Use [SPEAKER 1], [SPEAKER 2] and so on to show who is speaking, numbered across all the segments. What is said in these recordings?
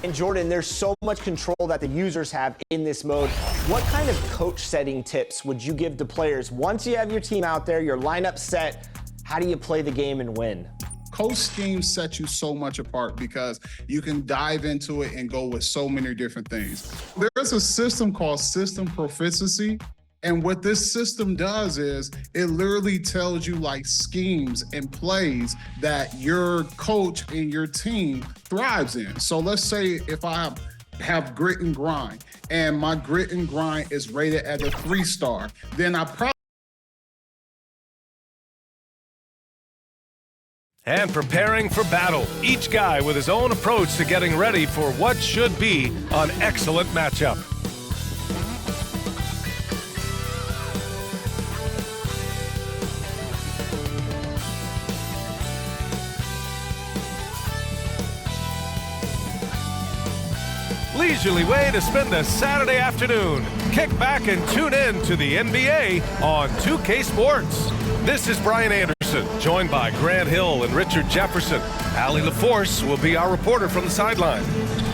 [SPEAKER 1] And Jordan, there's so much control that the users have in this mode. What kind of coach setting tips would you give to players once you have your team out there, your lineup set? How do you play the game and win?
[SPEAKER 2] Coach schemes set you so much apart because you can dive into it and go with so many different things. There's a system called system proficiency. And what this system does is it literally tells you like schemes and plays that your coach and your team thrives in. So let's say if I have grit and grind and my grit and grind is rated at a 3-star, then I probably
[SPEAKER 3] and preparing for battle. Each guy with his own approach to getting ready for what should be an excellent matchup. Leisurely way to spend a Saturday afternoon. Kick back and tune in to the NBA on 2K Sports. This is Brian Anderson, joined by Grant Hill and Richard Jefferson. Allie LaForce will be our reporter from the sideline.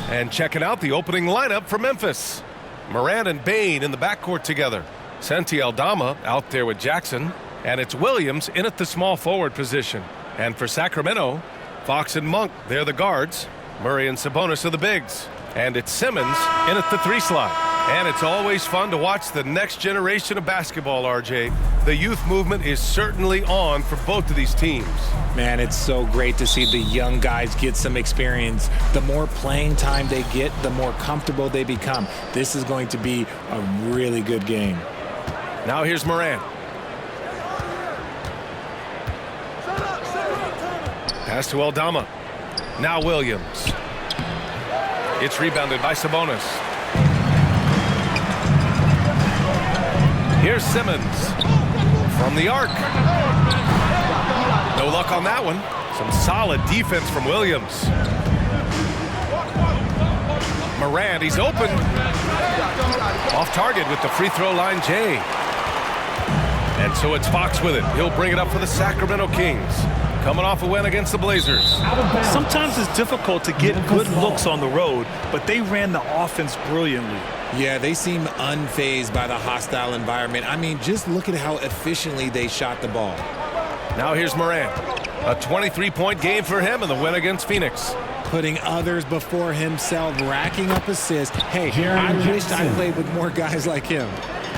[SPEAKER 3] And checking out the opening lineup for Memphis. Morant and Bane in the backcourt together. Santi Aldama out there with Jackson. And it's Williams in at the small forward position. And for Sacramento, Fox and Monk, they're the guards. Murray and Sabonis are the bigs. And it's Simmons in at the 3 slot. And it's always fun to watch the next generation of basketball, RJ. The youth movement is certainly on for both of these teams.
[SPEAKER 4] Man, it's so great to see the young guys get some experience. The more playing time they get, the more comfortable they become. This is going to be a really good game.
[SPEAKER 3] Now here's Morant. Pass to Aldama. Now Williams. It's rebounded by Sabonis. Here's Simmons from the arc. No luck on that one. Some solid defense from Williams. Morant, he's open. Off target with the free throw line, Jay. And so it's Fox with it. He'll bring it up for the Sacramento Kings. Coming off a win against the Blazers.
[SPEAKER 5] Sometimes it's difficult to get good looks on the road, but they ran the offense brilliantly.
[SPEAKER 4] Yeah, they seem unfazed by the hostile environment. I mean, just look at how efficiently they shot the ball.
[SPEAKER 3] Now here's Morant. A 23-point game for him in the win against Phoenix.
[SPEAKER 4] Putting others before himself, racking up assists. Hey, I wish I played with more guys like him.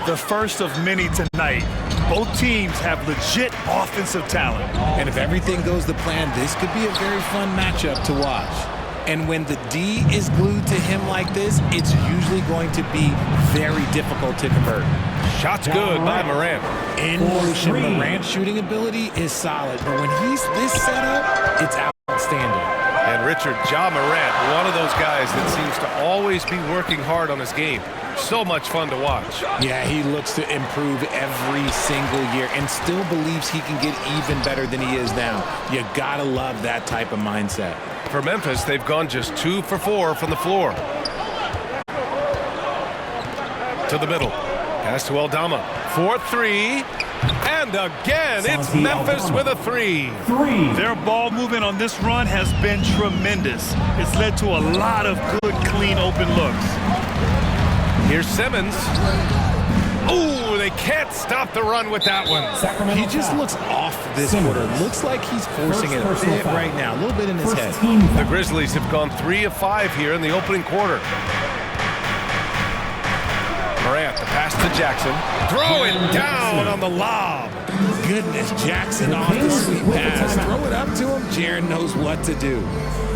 [SPEAKER 5] The first of many tonight. Both teams have legit offensive talent.
[SPEAKER 4] And if everything goes to plan, this could be a very fun matchup to watch. And when the D is glued to him like this, it's usually going to be very difficult to convert.
[SPEAKER 3] Shot's good by Morant.
[SPEAKER 4] In motion, Morant's shooting ability is solid, but when he's this set up, it's outstanding.
[SPEAKER 3] And Richard, Ja Morant, one of those guys that seems to always be working hard on his game. So much fun to watch.
[SPEAKER 4] Yeah, he looks to improve every single year and still believes he can get even better than he is now. You gotta love that type of mindset.
[SPEAKER 3] For Memphis, they've gone just 2 for 4 from the floor. To the middle. Pass to Aldama. 4-3. And again, it's Memphis with a 3.
[SPEAKER 5] Their ball movement on this run has been tremendous. It's led to a lot of good, clean, open looks.
[SPEAKER 3] Here's Simmons. Ooh, they can't stop the run with that one.
[SPEAKER 4] He just looks off this quarter. Looks like he's forcing it a bit right now. A little bit in his head.
[SPEAKER 3] The Grizzlies have gone 3 of 5 here in the opening quarter. Morant, the pass to Jackson. Throw it down on the lob.
[SPEAKER 4] Goodness, Jackson off the sweet pass. Throw it up to him. Jaren knows what to do.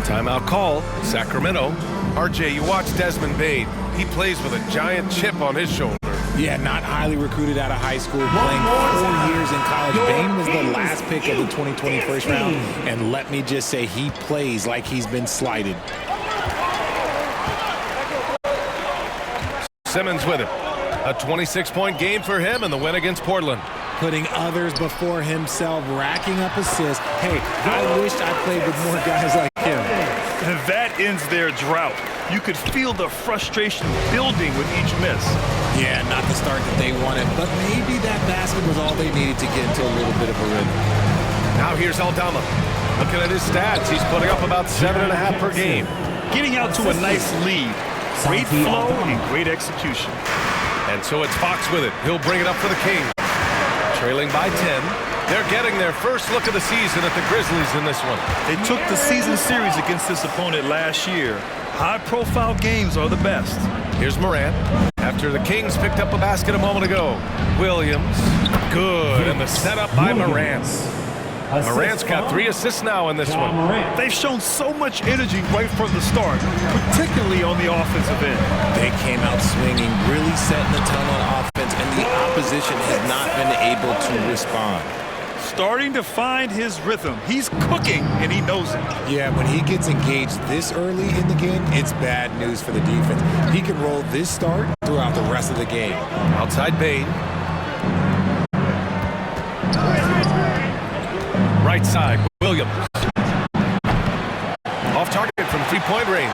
[SPEAKER 3] Timeout call, Sacramento. RJ, you watch Desmond Bane. He plays with a giant chip on his shoulder.
[SPEAKER 4] Yeah, not highly recruited out of high school, playing 4 years in college. Bane was the last pick of the 2020 first round, and let me just say he plays like he's been slighted.
[SPEAKER 3] Simmons with it. A 26-point game for him in the win against Portland.
[SPEAKER 4] Putting others before himself, racking up assists. Hey, I wished I played with more guys like him.
[SPEAKER 5] And that ends their drought. You could feel the frustration building with each miss.
[SPEAKER 4] Yeah, not the start that they wanted, but maybe that basket was all they needed to get into a little bit of a rhythm.
[SPEAKER 3] Now here's Aldama. Looking at his stats, he's putting up about 7.5 per game.
[SPEAKER 5] getting out to a nice lead. Great flow and great execution.
[SPEAKER 3] And so it's Fox with it. He'll bring it up for the Kings. Trailing by 10. They're getting their first look of the season at the Grizzlies in this one.
[SPEAKER 5] They took the season series against this opponent last year. High-profile games are the best.
[SPEAKER 3] Here's Morant. After the Kings picked up a basket a moment ago. Williams. Good. And the setup by Morant. Morant's got 3 assists now in this one.
[SPEAKER 5] They've shown so much energy right from the start, particularly on the offensive end.
[SPEAKER 4] They came out swinging, really setting the tone on offense, and the opposition has not been able to respond.
[SPEAKER 5] Starting to find his rhythm. He's cooking, and he knows it.
[SPEAKER 4] Yeah, when he gets engaged this early in the game, it's bad news for the defense. He can roll this start throughout the rest of the game.
[SPEAKER 3] Outside Bane. Right side, Williams. Off target from three-point range.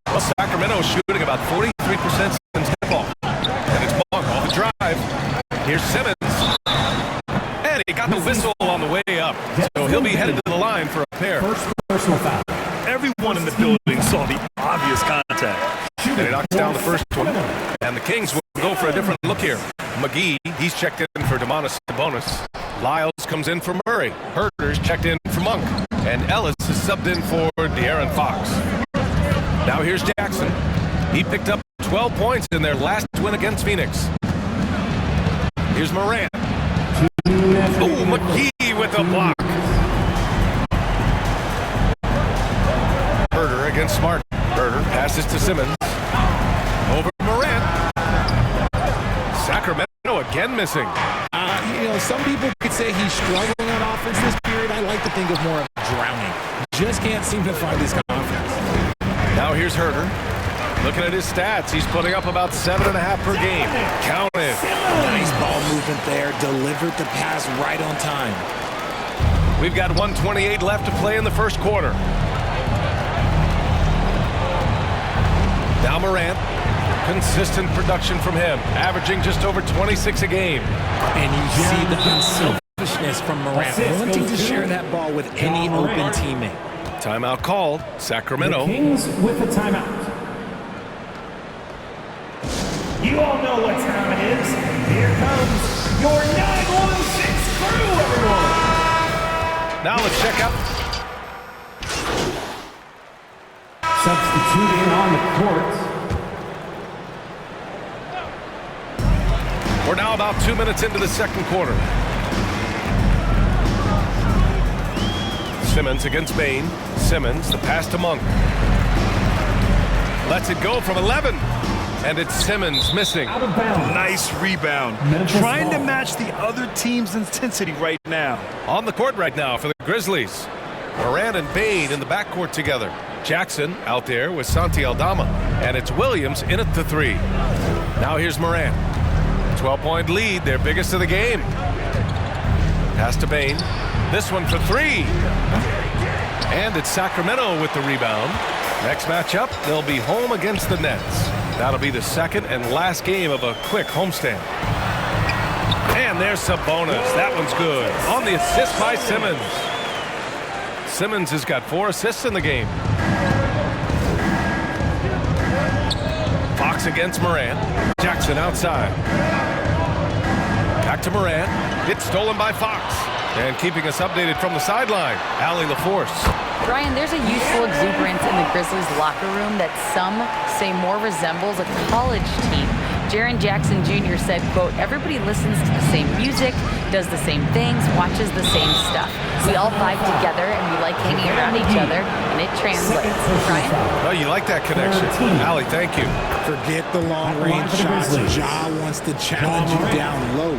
[SPEAKER 3] Well, Sacramento's shooting about 43% since tip-off. And it's Monk off the drive. Here's Simmons. And he got the whistle on the way up. So he'll be headed to the line for a pair.
[SPEAKER 6] First personal foul.
[SPEAKER 5] Everyone in the building saw the obvious contact.
[SPEAKER 3] And he knocks down the first one. And the Kings will go for a different look here. McGee, he's checked in for Domantas Sabonis. Lyles comes in for Murray. Herter's checked in for Monk. And Ellis is subbed in for De'Aaron Fox. Now here's Jackson. He picked up 12 points in their last win against Phoenix. Here's Morant. Oh, McGee with a block. Herter against Smart. Herter passes to Simmons. Over Morant. Sacramento again missing.
[SPEAKER 4] Some people could say he's struggling on offense this period. I like to think of more of drowning. Just can't seem to find his confidence.
[SPEAKER 3] Now here's Herter. Looking at his stats, he's putting up about 7.5 per game. Count it.
[SPEAKER 4] Nice ball movement there. Delivered the pass right on time.
[SPEAKER 3] We've got 1:28 left to play in the first quarter. Now Morant. Consistent production from him, averaging just over 26 a game.
[SPEAKER 4] And you see the unselfishness from Morant, wanting to share that ball with any open teammate.
[SPEAKER 3] Timeout called. Sacramento.
[SPEAKER 6] The Kings with a timeout. You all know what time it is. Here comes your 916 crew, everyone.
[SPEAKER 3] Now let's check out.
[SPEAKER 6] Substituting on the court.
[SPEAKER 3] We're now about 2 minutes into the second quarter. Simmons against Bane. Simmons, the pass to Monk. Lets it go from 11. And it's Simmons missing.
[SPEAKER 6] Out of bounds.
[SPEAKER 5] Nice rebound.
[SPEAKER 6] Memphis
[SPEAKER 5] Trying to
[SPEAKER 6] ball.
[SPEAKER 5] match the other team's intensity right now.
[SPEAKER 3] On the court right now for the Grizzlies. Morant and Bane in the backcourt together. Jackson out there with Santi Aldama. And it's Williams in at the 3. Now here's Morant. 12-point lead, their biggest of the game. Pass to Bane. This one for 3. And it's Sacramento with the rebound. Next matchup, they'll be home against the Nets. That'll be the second and last game of a quick homestand. And there's Sabonis. That one's good. On the assist by Simmons. Simmons has got 4 assists in the game. Fox against Morant. Jackson outside. Back to Morant. It's stolen by Fox. And keeping us updated from the sideline, Allie LaForce.
[SPEAKER 7] Brian, there's a youthful exuberance in the Grizzlies locker room that some say more resembles a college team. Jaren Jackson Jr. said, quote, everybody listens to the same music, does the same things, watches the same stuff. We all vibe together and we like hanging around each other, and it translates. Brian?
[SPEAKER 3] Oh, you like that connection. Allie, thank you.
[SPEAKER 4] Forget the long-range shots. Ja wants to challenge you down low.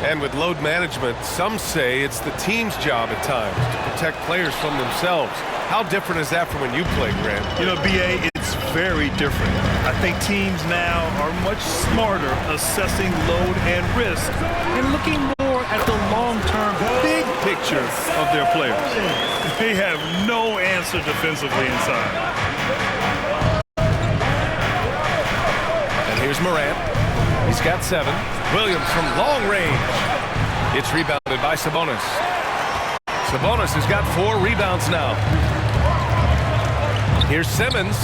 [SPEAKER 3] And with load management, some say it's the team's job at times to protect players from themselves. How different is that from when you played, Grant?
[SPEAKER 5] You know, B.A., it's very different. I think teams now are much smarter assessing load and risk and looking more at the long-term big picture of their players. They have no answer defensively inside.
[SPEAKER 3] And here's Morant. He's got 7. Williams from long range. It's rebounded by Sabonis. Sabonis has got 4 rebounds now. Here's Simmons.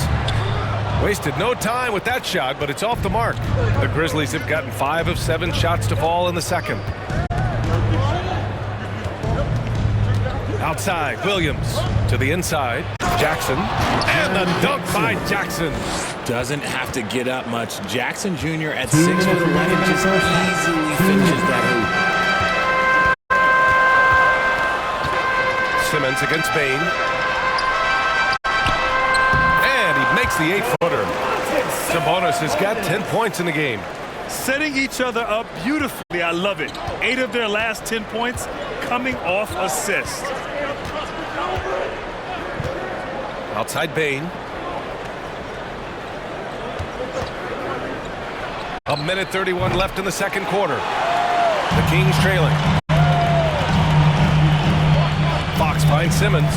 [SPEAKER 3] Wasted no time with that shot, but it's off the mark. The Grizzlies have gotten 5 of 7 shots to fall in the second. Outside, Williams to the inside. Jackson, and the dunk by Jackson.
[SPEAKER 4] Doesn't have to get up much. Jackson Jr. at 6'11" just easily finishes that hoop.
[SPEAKER 3] Simmons against Bane. And he makes the 8-footer. Sabonis has got 10 points in the game.
[SPEAKER 5] Setting each other up beautifully. I love it. 8 of their last 10 points coming off assists.
[SPEAKER 3] Outside Bane. A minute 31 left in the second quarter. The Kings trailing. Fox finds Simmons.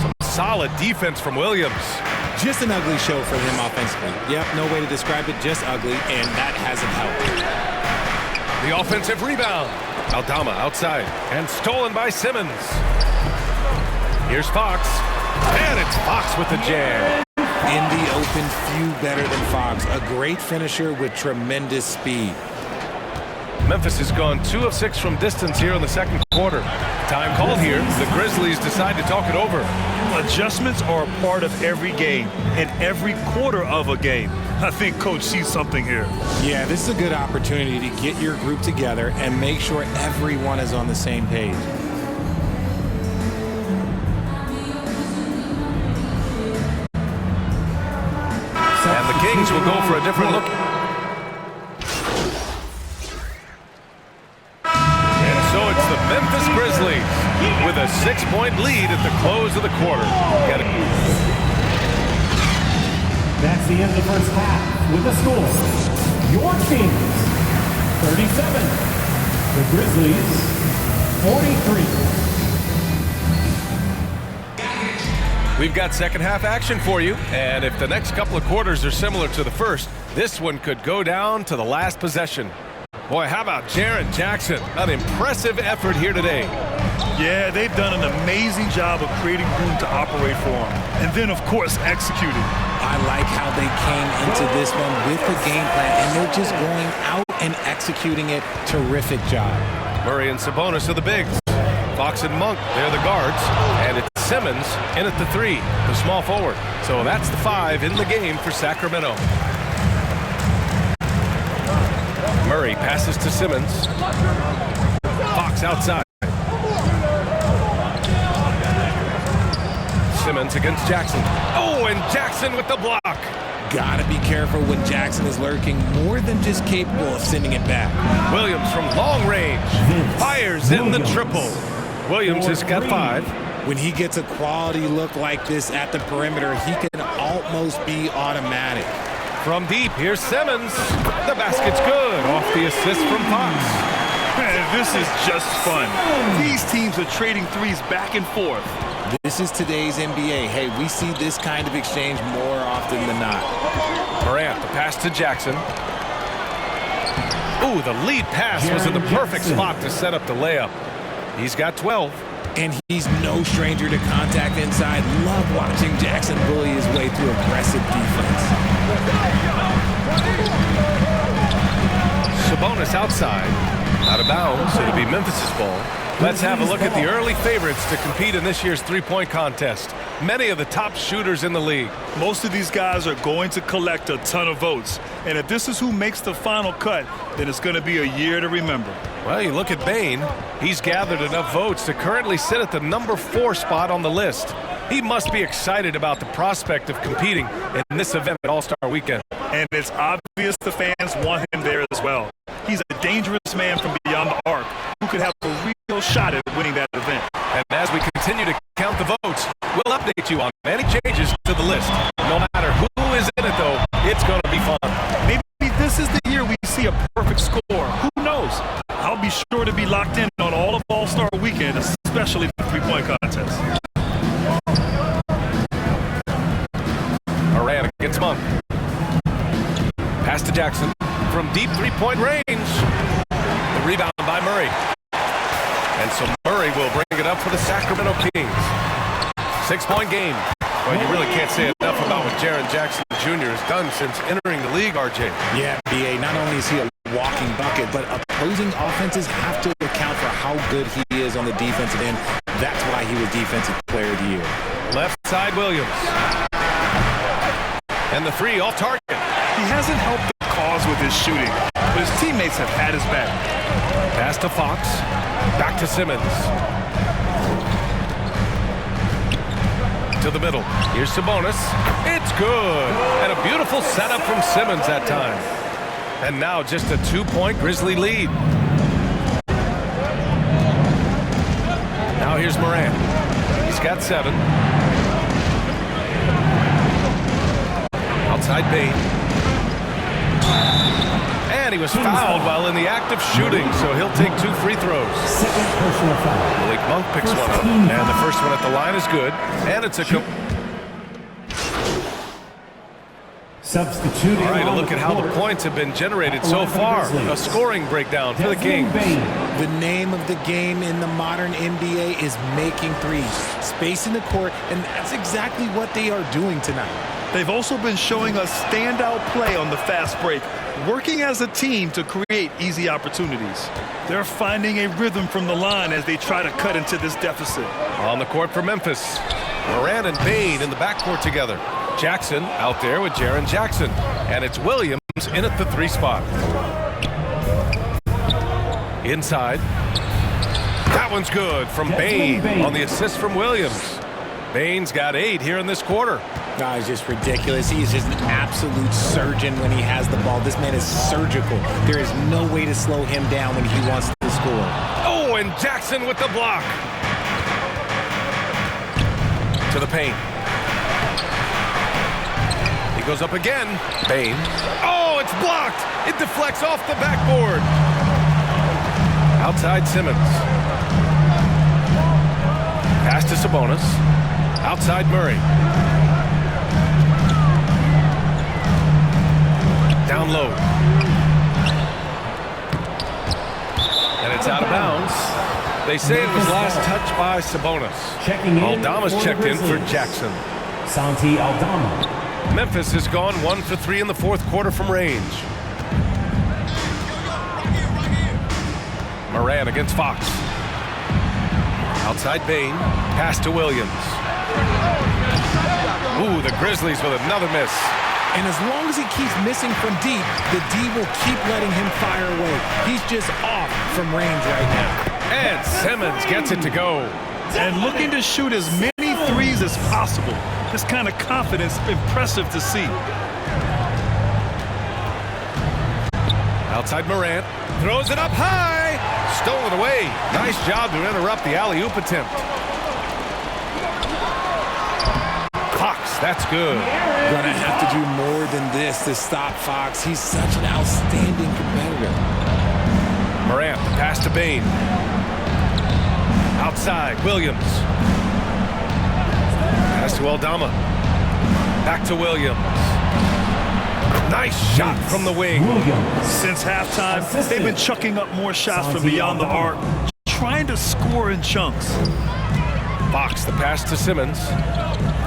[SPEAKER 3] Some solid defense from Williams.
[SPEAKER 4] Just an ugly show for him offensively. Yep, no way to describe it, just ugly, and that hasn't helped.
[SPEAKER 3] The offensive rebound. Aldama outside and stolen by Simmons. Here's Fox, and it's Fox with the jam.
[SPEAKER 4] In the open, few better than Fox. A great finisher with tremendous speed.
[SPEAKER 3] Memphis has gone 2 of 6 from distance here in the second quarter. Time called here. The Grizzlies decide to talk it over.
[SPEAKER 5] Adjustments are a part of every game and every quarter of a game. I think Coach sees something here.
[SPEAKER 4] Yeah, this is a good opportunity to get your group together and make sure everyone is on the same page.
[SPEAKER 3] And the Kings will go for a different look. And so it's the Memphis Grizzlies with a 6-point lead at the close of the quarter.
[SPEAKER 6] That's the end of the first half with the score. Your Kings, 37. The Grizzlies, 43.
[SPEAKER 3] We've got second half action for you, and if the next couple of quarters are similar to the first, this one could go down to the last possession. Boy, how about Jaren Jackson? An impressive effort here today.
[SPEAKER 5] Yeah, they've done an amazing job of creating room to operate for him. And then, of course, executing.
[SPEAKER 4] I like how they came into this one with the game plan, and they're just going out and executing it. Terrific job.
[SPEAKER 3] Murray and Sabonis are the bigs. Fox and Monk, they're the guards. And it's Simmons in at the 3, the small forward. So that's the 5 in the game for Sacramento. Murray passes to Simmons. Fox outside. Simmons against Jackson. Oh, and Jackson with the block.
[SPEAKER 4] Gotta be careful when Jackson is lurking, more than just capable of sending it back.
[SPEAKER 3] Williams from long range fires in the triple. Williams has got 5.
[SPEAKER 4] When he gets a quality look like this at the perimeter, he can almost be automatic.
[SPEAKER 3] From deep, here's Simmons. The basket's good off the assist from Fox.
[SPEAKER 5] Man, this is just fun. These teams are trading threes back and forth.
[SPEAKER 4] This is today's NBA. Hey, we see this kind of exchange more often than not.
[SPEAKER 3] Morant, the pass to Jackson. Ooh, the lead pass was in the perfect spot to set up the layup. He's got 12.
[SPEAKER 4] And he's no stranger to contact inside. Love watching Jackson bully his way through aggressive defense.
[SPEAKER 3] Sabonis outside. Out of bounds. It'll be Memphis' ball. Let's have a look at the early favorites to compete in this year's three-point contest. Many of the top shooters in the league.
[SPEAKER 5] Most of these guys are going to collect a ton of votes. And if this is who makes the final cut, then it's going to be a year to remember.
[SPEAKER 3] Well, you look at Bane. He's gathered enough votes to currently sit at the number 4 spot on the list. He must be excited about the prospect of competing in this event at All-Star Weekend.
[SPEAKER 5] And it's obvious the fans want him there as well. He's a dangerous man from beyond the arc who could have a real shot at winning that event.
[SPEAKER 3] And as we continue to count the votes, we'll update you on any changes to the list. No matter who is in it, though, it's going to be fun.
[SPEAKER 5] Maybe this is the year we see a perfect score. Who knows? I'll be sure to be locked in on all of All-Star Weekend, especially the three-point contest.
[SPEAKER 3] Morant against Monk. Pass to Jackson from deep three-point range. The rebound by Murray. And And so Murray will bring it up for the Sacramento Kings. 6-point game. Well, you really can't say enough about what Jaren Jackson Jr. has done since entering the league, RJ.
[SPEAKER 4] Yeah, BA, not only is he a walking bucket, but opposing offenses have to account for how good he is on the defensive end. That's why he was Defensive Player of the Year.
[SPEAKER 3] Left side Williams. And the three off target.
[SPEAKER 5] He hasn't helped the cause with his shooting, but his teammates have had his back.
[SPEAKER 3] Pass to Fox. Back to Simmons. To the middle. Here's Sabonis. It's good. And a beautiful setup from Simmons that time. And now just a 2-point Grizzly lead. Now here's Morant. He's got 7. Outside Bane. And he was fouled while in the act of shooting, so he'll take 2 free throws.
[SPEAKER 6] Second personal foul.
[SPEAKER 3] Malik Monk picks one up. And the first one at the line is good. And it's a...
[SPEAKER 6] Substituting.
[SPEAKER 3] All right, a
[SPEAKER 6] on
[SPEAKER 3] look at how the points have been generated so far. A scoring breakdown for the Kings.
[SPEAKER 4] The name of the game in the modern NBA is making threes. Spacing the court, and that's exactly what they are doing tonight.
[SPEAKER 5] They've also been showing us standout play on the fast break, working as a team to create easy opportunities. They're finding a rhythm from the line as they try to cut into this deficit.
[SPEAKER 3] On the court for Memphis. Morant and Bane in the backcourt together. Jackson out there with Jaren Jackson. And it's Williams in at the 3 spot. Inside. That one's good from Bane on the assist from Williams. Bane's got 8 here in this quarter.
[SPEAKER 4] No, it's just ridiculous. He is just an absolute surgeon when he has the ball. This man is surgical. There is no way to slow him down when he wants to score.
[SPEAKER 3] Oh, and Jackson with the block. To the paint. He goes up again. Bane. Oh, it's blocked. It deflects off the backboard. Outside Simmons. Pass to Sabonis. Outside Murray. Down low. And it's out of bounds. They say it was last touched by Sabonis. Aldama's checked in for Jackson.
[SPEAKER 6] Santi Aldama.
[SPEAKER 3] Memphis has gone 1 for 3 in the 4th quarter from range. Morant against Fox. Outside Bane. Pass to Williams. Ooh, the Grizzlies with another miss.
[SPEAKER 4] And as long as he keeps missing from deep, the D will keep letting him fire away. He's just off from range right now.
[SPEAKER 3] And Simmons gets it to go.
[SPEAKER 5] And looking to shoot as many threes as possible. This kind of confidence, impressive to see.
[SPEAKER 3] Outside Morant. Throws it up high. Stolen away. Nice job to interrupt the alley-oop attempt. Fox, that's good.
[SPEAKER 4] Gonna have to do more than this to stop Fox. He's such an outstanding competitor.
[SPEAKER 3] Morant, the pass to Bane. Outside, Williams. Pass to Aldama. Back to Williams. Nice shot from the wing.
[SPEAKER 5] Since halftime, they've been chucking up more shots from beyond the arc, trying to score in chunks.
[SPEAKER 3] Fox, the pass to Simmons.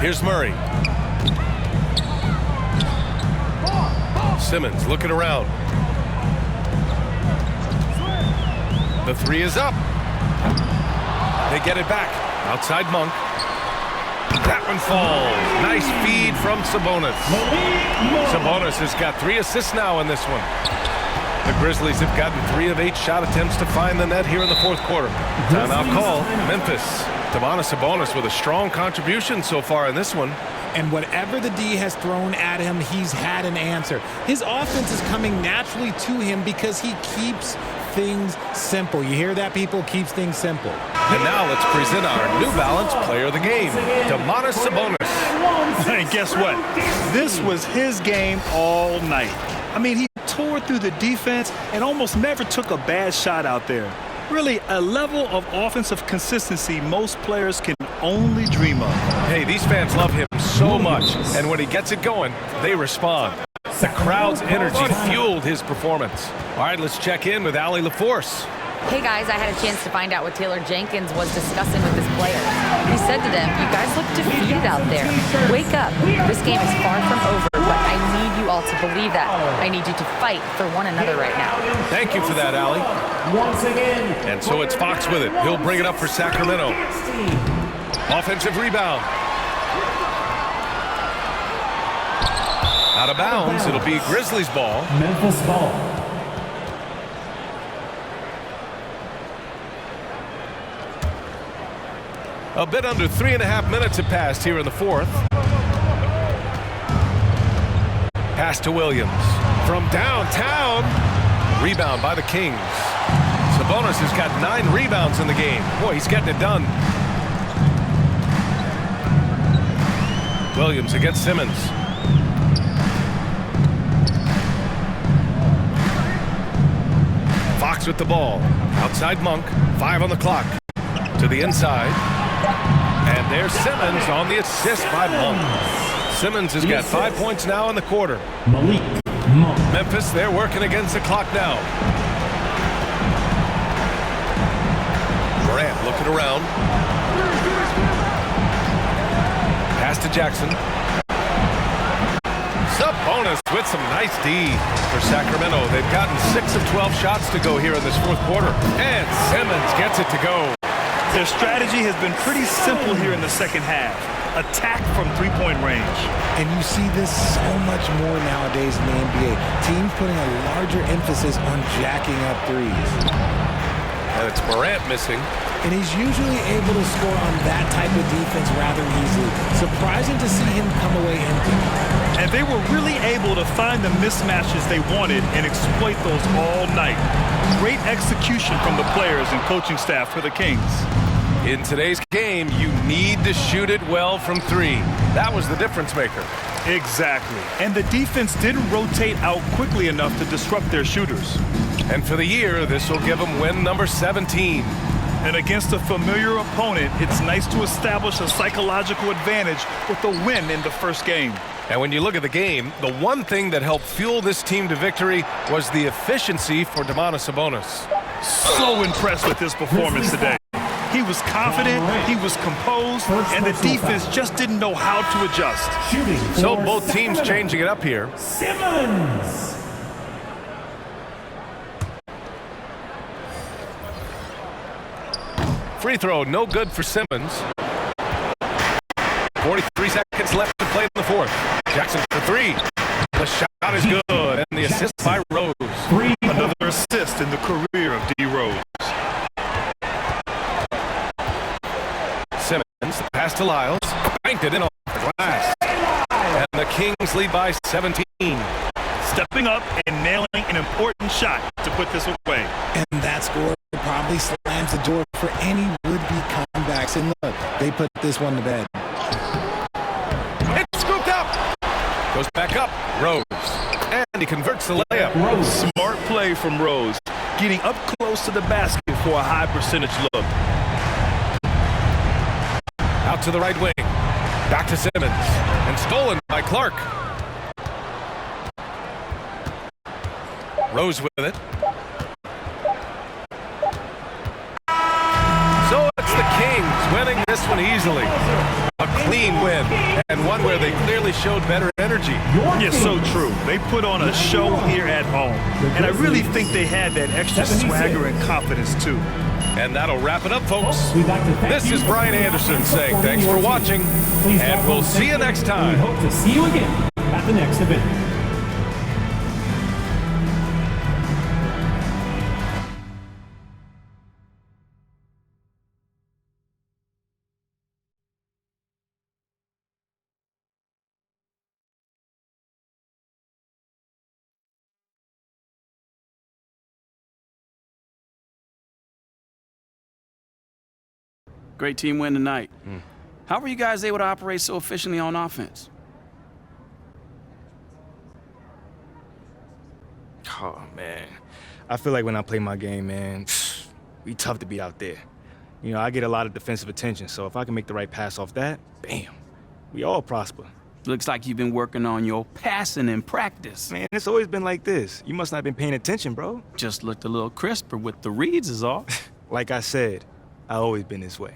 [SPEAKER 3] Here's Murray. Simmons looking around. The 3 is up. They get it back. Outside Monk. That one falls. Nice feed from Sabonis. Sabonis has got 3 assists now in this one. The Grizzlies have gotten 3 of 8 shot attempts to find the net here in the 4th quarter. Timeout call. Memphis. Domantas Sabonis with a strong contribution so far in this one.
[SPEAKER 4] And whatever the D has thrown at him, he's had an answer. His offense is coming naturally to him because he keeps things simple. You hear that, people? Keeps things simple.
[SPEAKER 3] And now let's present our New Balance Player of the Game, Domantas Sabonis.
[SPEAKER 5] And guess what? This was his game all night. I mean, he tore through the defense and almost never took a bad shot out there. Really, a level of offensive consistency most players can only dream of.
[SPEAKER 3] Hey, these fans love him so much, and when he gets it going, they respond. The crowd's energy fueled his performance. All right, let's check in with Allie LaForce.
[SPEAKER 7] Hey guys, I had a chance to find out what Taylor Jenkins was discussing with his players. He said to them, you guys look defeated out there. Wake up. This game is far from over, but I need you all to believe that. I need you to fight for one another right now.
[SPEAKER 3] Thank you for that, Allie.
[SPEAKER 6] Once again.
[SPEAKER 3] And so it's Fox with it. He'll bring it up for Sacramento. Offensive rebound. Out of bounds. It'll be Grizzlies ball.
[SPEAKER 6] Memphis ball.
[SPEAKER 3] A bit under 3.5 minutes have passed here in the fourth. Pass to Williams. From downtown. Rebound by the Kings. Sabonis has got 9 rebounds in the game. Boy, he's getting it done. Williams against Simmons. Fox with the ball. Outside Monk. 5 on the clock. To the inside. And there's Simmons on the assist by Monk. Simmons has got 5 points now in the quarter.
[SPEAKER 6] Malik Monk.
[SPEAKER 3] Memphis, they're working against the clock now. Morant looking around. Pass to Jackson. Sabonis with some nice D for Sacramento. They've gotten 6 of 12 shots to go here in this fourth quarter. And Simmons gets it to go.
[SPEAKER 5] Their strategy has been pretty simple here in the second half. Attack from three-point range.
[SPEAKER 4] And you see this so much more nowadays in the NBA. Teams putting a larger emphasis on jacking up threes.
[SPEAKER 3] And it's Morant missing.
[SPEAKER 4] And he's usually able to score on that type of defense rather easily. Surprising to see him come away empty.
[SPEAKER 5] And they were really able to find the mismatches they wanted and exploit those all night. Great execution from the players and coaching staff for the Kings.
[SPEAKER 3] In today's game, you need to shoot it well from 3. That was the difference maker.
[SPEAKER 5] Exactly. And the defense didn't rotate out quickly enough to disrupt their shooters.
[SPEAKER 3] And for the year, this will give them win number 17.
[SPEAKER 5] And against a familiar opponent, it's nice to establish a psychological advantage with a win in the first game.
[SPEAKER 3] And when you look at the game, the one thing that helped fuel this team to victory was the efficiency for Domantas Sabonis.
[SPEAKER 5] So impressed with his performance today. He was confident, he was composed, and the defense just didn't know how to adjust.
[SPEAKER 3] So both teams changing it up here.
[SPEAKER 6] Simmons.
[SPEAKER 3] Free throw, no good for Simmons. 43 seconds left to play in the fourth. Jackson for 3. The shot is good, and the assist by Rose.
[SPEAKER 5] Another assist in the career of D. Rose.
[SPEAKER 3] Simmons, the pass to Lyles. Banked it in off the glass. And the Kings lead by 17.
[SPEAKER 5] Stepping up and nailing an important shot to put this away.
[SPEAKER 4] And that score probably slams the door for any would-be comebacks. And look, they put this one to bed.
[SPEAKER 3] It's scooped up. Goes back up. Rose. And he converts the layup.
[SPEAKER 5] Smart play from Rose. Getting up close to the basket for a high percentage look.
[SPEAKER 3] Out to the right wing. Back to Simmons. And stolen by Clark. Rose with it. So it's the Kings winning this one easily. A clean win, and one where they clearly showed better energy.
[SPEAKER 5] Yes, so true. They put on a show here at home. And I really think they had that extra swagger and confidence, too.
[SPEAKER 3] And that'll wrap it up, folks. This is Brian Anderson saying thanks for watching, and we'll see you next time.
[SPEAKER 6] We hope to see you again at the next event.
[SPEAKER 8] Great team win tonight. How were you guys able to operate so efficiently on offense?
[SPEAKER 9] Oh, man. I feel like when I play my game, man, we tough to beat out there. You know, I get a lot of defensive attention, so if I can make the right pass off that, bam, we all prosper.
[SPEAKER 8] Looks like you've been working on your passing in practice.
[SPEAKER 9] Man, it's always been like this. You must not have been paying attention, bro.
[SPEAKER 8] Just looked a little crisper with the reads is all.
[SPEAKER 9] Like I said, I always been this way.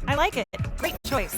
[SPEAKER 10] I like it. Great choice.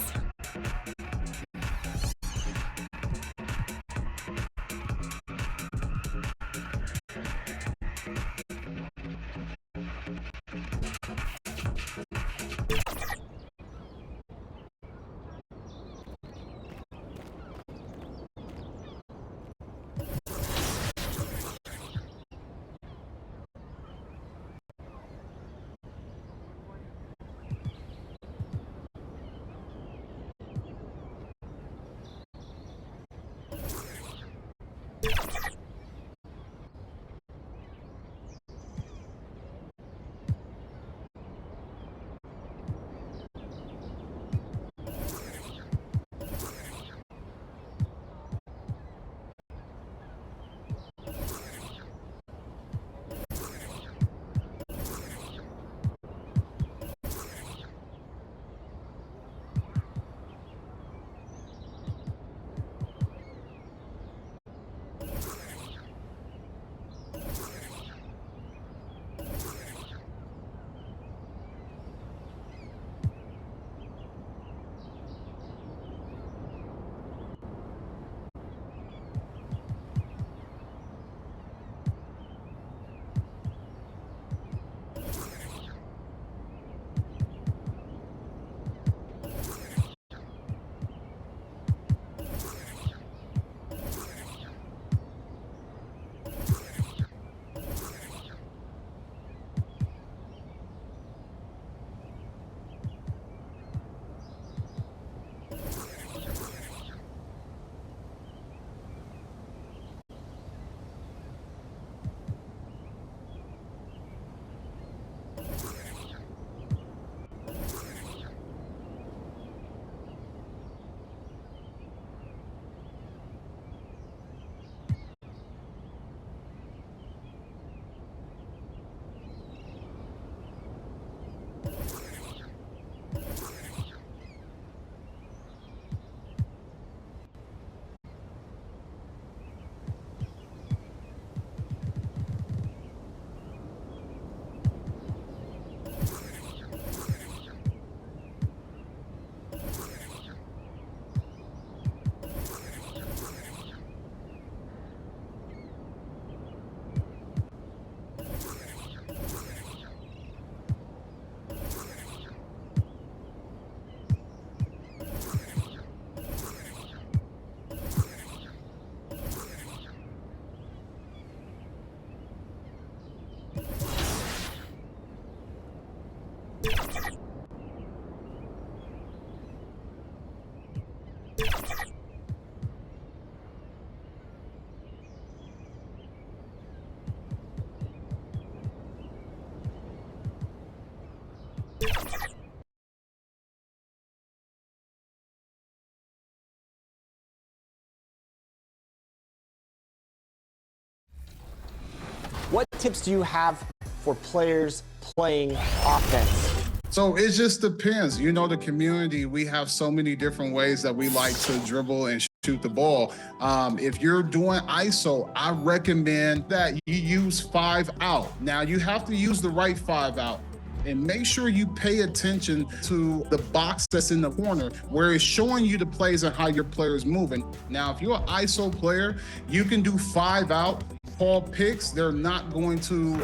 [SPEAKER 1] What tips do you have for players playing offense?
[SPEAKER 2] So it just depends. You know, the community, we have so many different ways that we like to dribble and shoot the ball. If you're doing ISO, I recommend that you use 5 out. Now, you have to use the right 5 out. And make sure you pay attention to the box that's in the corner where it's showing you the plays and how your player is moving. Now, if you're an ISO player, you can do 5 out call picks, they're not going to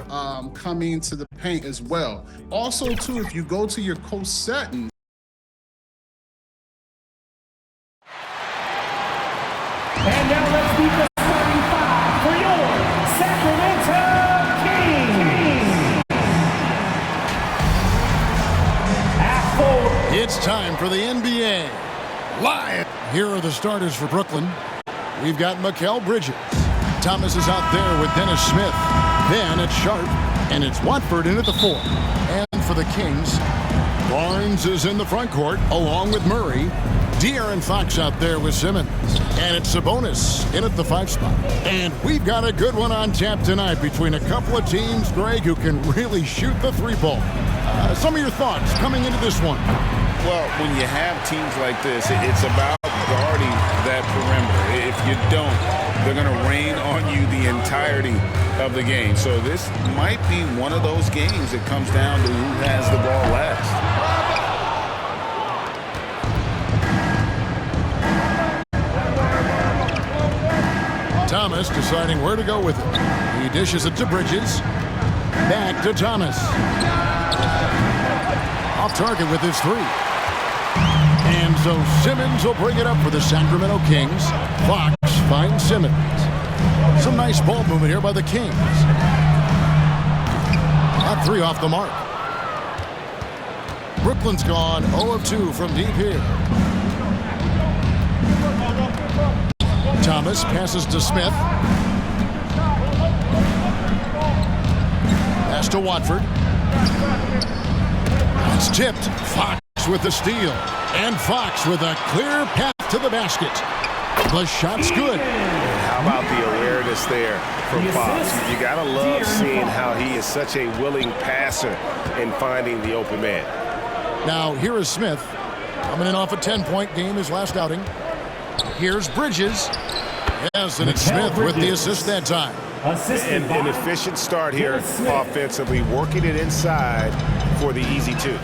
[SPEAKER 2] come into the paint as well. Also, too, if you go to your coach setting,
[SPEAKER 6] And now let's beat the starting five for your Sacramento Kings. Half court.
[SPEAKER 11] It's time for the NBA Live. Here are the starters for Brooklyn. We've got Mikal Bridges. Thomas is out there with Dennis Smith. Then it's Sharp, and it's Watford in at the 4. And for the Kings, Barnes is in the front court along with Murray. De'Aaron Fox out there with Simmons. And it's Sabonis in at the 5 spot. And we've got a good one on tap tonight between a couple of teams, Greg, who can really shoot the 3-ball. Some of your thoughts coming into this one.
[SPEAKER 12] Well, when you have teams like this, it's about guarding that perimeter. If you don't, they're going to rain on you the entirety of the game. So this might be one of those games that comes down to who has the ball last.
[SPEAKER 11] Thomas deciding where to go with it. He dishes it to Bridges. Back to Thomas. Off target with his 3. And so Simmons will bring it up for the Sacramento Kings. Fox finds Simmons. Some nice ball movement here by the Kings. That 3 off the mark. Brooklyn's gone 0 of 2 from deep here. Thomas passes to Smith. Pass to Watford. It's tipped. Fox with the steal. And Fox with a clear path to the basket. The shot's good.
[SPEAKER 12] How about the awareness there from Fox? You got to love seeing how he is such a willing passer in finding the open man.
[SPEAKER 11] Now, here is Smith. Coming in off a 10-point game his last outing. Here's Bridges. Yes, and it's Smith with the assist that time.
[SPEAKER 12] An efficient start here offensively, working it inside for the easy 2.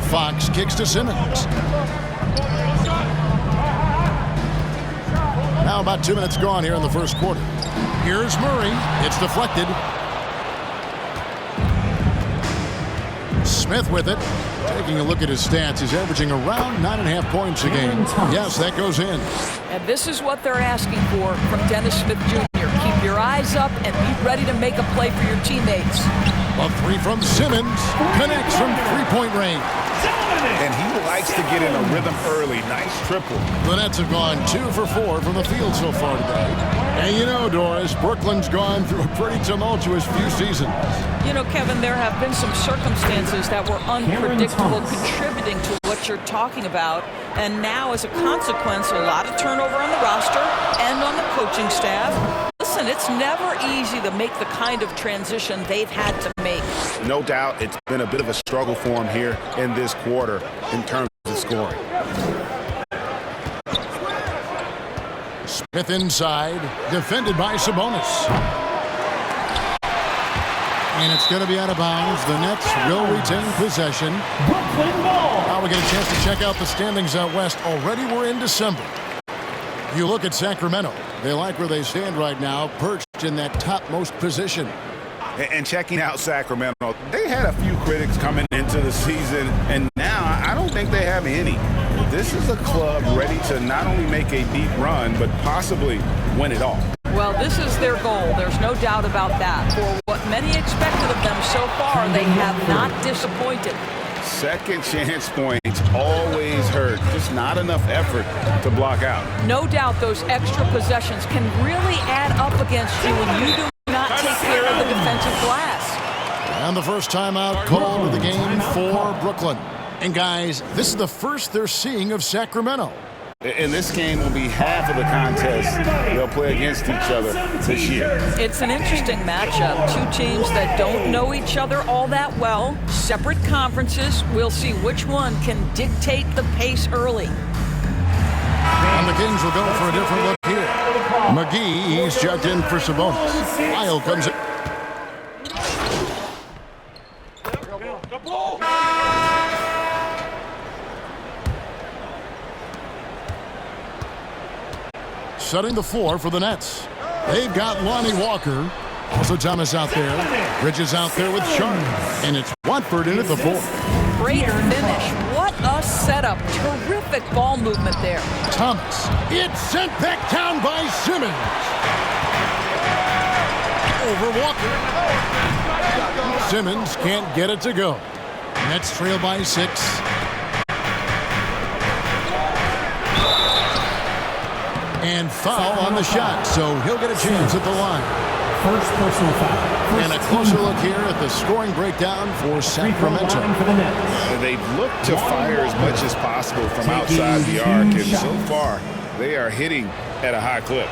[SPEAKER 11] Fox kicks to Simmons. Now about 2 minutes gone here in the first quarter. Here's Murray. It's deflected. Smith with it. Taking a look at his stats, he's averaging around 9.5 points a game. Yes, that goes in.
[SPEAKER 13] And this is what they're asking for from Dennis Smith Jr. Keep your eyes up and be ready to make a play for your teammates.
[SPEAKER 11] A 3 from Simmons. Connects from 3-point range.
[SPEAKER 12] And he likes to get in a rhythm early. Nice triple.
[SPEAKER 11] The Nets have gone 2 for 4 from the field so far today. And you know, Doris, Brooklyn's gone through a pretty tumultuous few seasons.
[SPEAKER 13] You know, Kevin, there have been some circumstances that were unpredictable contributing to what you're talking about. And now, as a consequence, a lot of turnover on the roster and on the coaching staff. Listen, it's never easy to make the kind of transition they've had to make.
[SPEAKER 12] No doubt it's been a bit of a struggle for him here in this quarter in terms of scoring.
[SPEAKER 11] Smith inside, defended by Sabonis. And it's going to be out of bounds. The Nets will retain possession. Now we get a chance to check out the standings out west. Already we're in December. You look at Sacramento. They like where they stand right now, perched in that topmost position.
[SPEAKER 12] And checking out Sacramento, they had a few critics coming into the season, and now I don't think they have any. This is a club ready to not only make a deep run, but possibly win it all.
[SPEAKER 13] Well, this is their goal. There's no doubt about that. For what many expected of them so far, they have not disappointed.
[SPEAKER 12] Second chance points always hurt. Just not enough effort to block out.
[SPEAKER 13] No doubt those extra possessions can really add up against you when you do not take care of the defensive glass.
[SPEAKER 11] And the first timeout called of the game for Brooklyn. And guys, this is the first they're seeing of Sacramento.
[SPEAKER 12] And this game will be half of the contest they'll play against each other this year.
[SPEAKER 13] It's an interesting matchup. Two teams that don't know each other all that well. Separate conferences. We'll see which one can dictate the pace early.
[SPEAKER 11] And the Kings will go for a different look here. McGee, he's checked in for Sabonis. Lyle comes in. Setting the floor for the Nets. They've got Lonnie Walker. Also Thomas out there. Bridges out there with Sharp. And it's Watford in at the 4th.
[SPEAKER 13] Great finish. What a setup. Terrific ball movement there.
[SPEAKER 11] Thomas. It's sent back down by Simmons. Over Walker. Simmons can't get it to go. Nets trail by 6. And foul on the shot, so he'll get a chance at the line.
[SPEAKER 6] First personal foul.
[SPEAKER 11] And a closer look here at the scoring breakdown for Sacramento.
[SPEAKER 12] They've looked to fire as much as possible from outside the arc, and so far they are hitting at a high clip.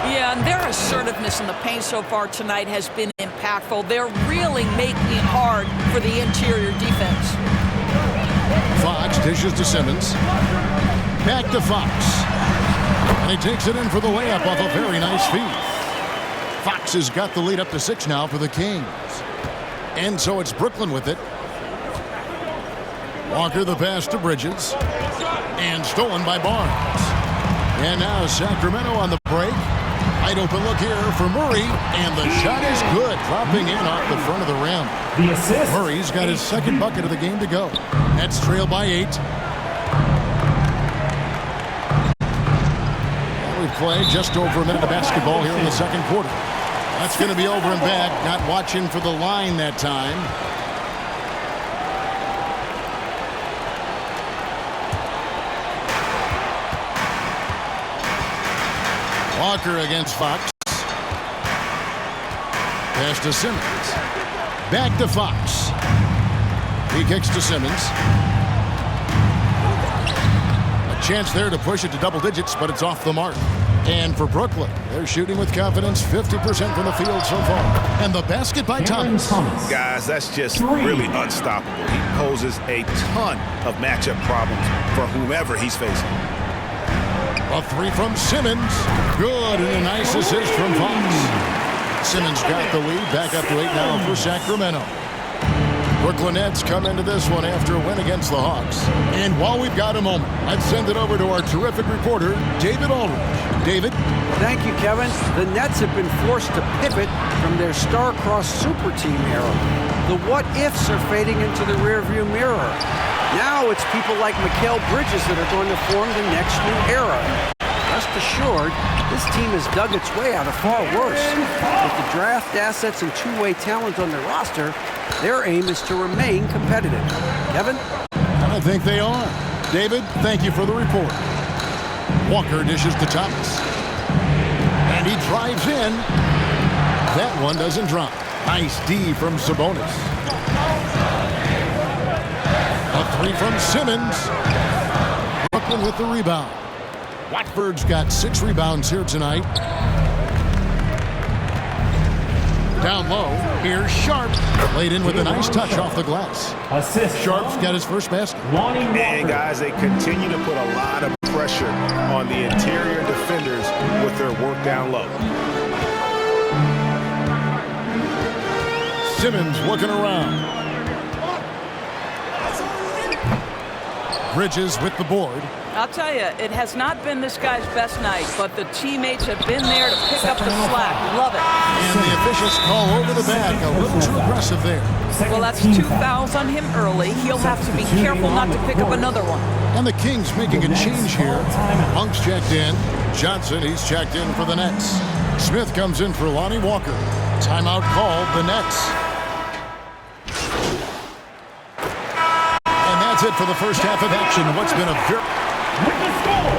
[SPEAKER 13] Yeah, and their assertiveness in the paint so far tonight has been impactful. They're really making it hard for the interior defense.
[SPEAKER 11] Fox dishes to Simmons. Back to Fox. And he takes it in for the layup off a very nice feed. Fox has got the lead up to 6 now for the Kings. And so it's Brooklyn with it. Walker the pass to Bridges. And stolen by Barnes. And now Sacramento on the break. Wide open look here for Murray. And the shot is good. Dropping in off the front of the rim.
[SPEAKER 6] The assist.
[SPEAKER 11] Murray's got his second bucket of the game to go. Nets trail by 8. We've played just over a minute of basketball here in the second quarter. That's going to be over and back. Not watching for the line that time. Walker against Fox. Pass to Simmons. Back to Fox. He kicks to Simmons. A chance there to push it to double digits, but it's off the mark. And for Brooklyn, they're shooting with confidence, 50% from the field so far. And the basket by Thomas.
[SPEAKER 12] Guys, that's just really unstoppable. He poses a ton of matchup problems for whomever he's facing.
[SPEAKER 11] A 3 from Simmons. Good, and a nice assist from Fox. Simmons got the lead, back up to 8 now for Sacramento. Brooklyn Nets come into this one after a win against the Hawks. And while we've got a moment, let's send it over to our terrific reporter, David Aldridge. David?
[SPEAKER 14] Thank you, Kevin. The Nets have been forced to pivot from their star-crossed super team era. The what-ifs are fading into the rearview mirror. Now it's people like Mikal Bridges that are going to form the next new era. Rest assured, this team has dug its way out of far worse. With the draft assets and two-way talent on their roster, their aim is to remain competitive. Kevin?
[SPEAKER 11] I think they are. David, thank you for the report. Walker dishes to Thomas. And he drives in. That one doesn't drop. Nice D from Sabonis. A 3 from Simmons. Brooklyn with the rebound. Watford's got 6 rebounds here tonight. Down low, here's Sharp. Laid in with a nice touch off the glass.
[SPEAKER 6] Assist.
[SPEAKER 11] Sharp's got his first basket.
[SPEAKER 12] And guys, they continue to put a lot of pressure on the interior defenders with their work down low.
[SPEAKER 11] Simmons looking around. Bridges with the board.
[SPEAKER 13] I'll tell you, it has not been this guy's best night, but the teammates have been there to pick up the slack. Love it.
[SPEAKER 11] And the officials call over the back. A little too aggressive there.
[SPEAKER 13] Well, that's 2 fouls on him early. He'll have to be careful not to pick up another one.
[SPEAKER 11] And the Kings making a change here. Monk's checked in. Johnson, he's checked in for the Nets. Smith comes in for Lonnie Walker. Timeout called, the Nets. And that's it for the first half of action. What's been a very...
[SPEAKER 6] With the score,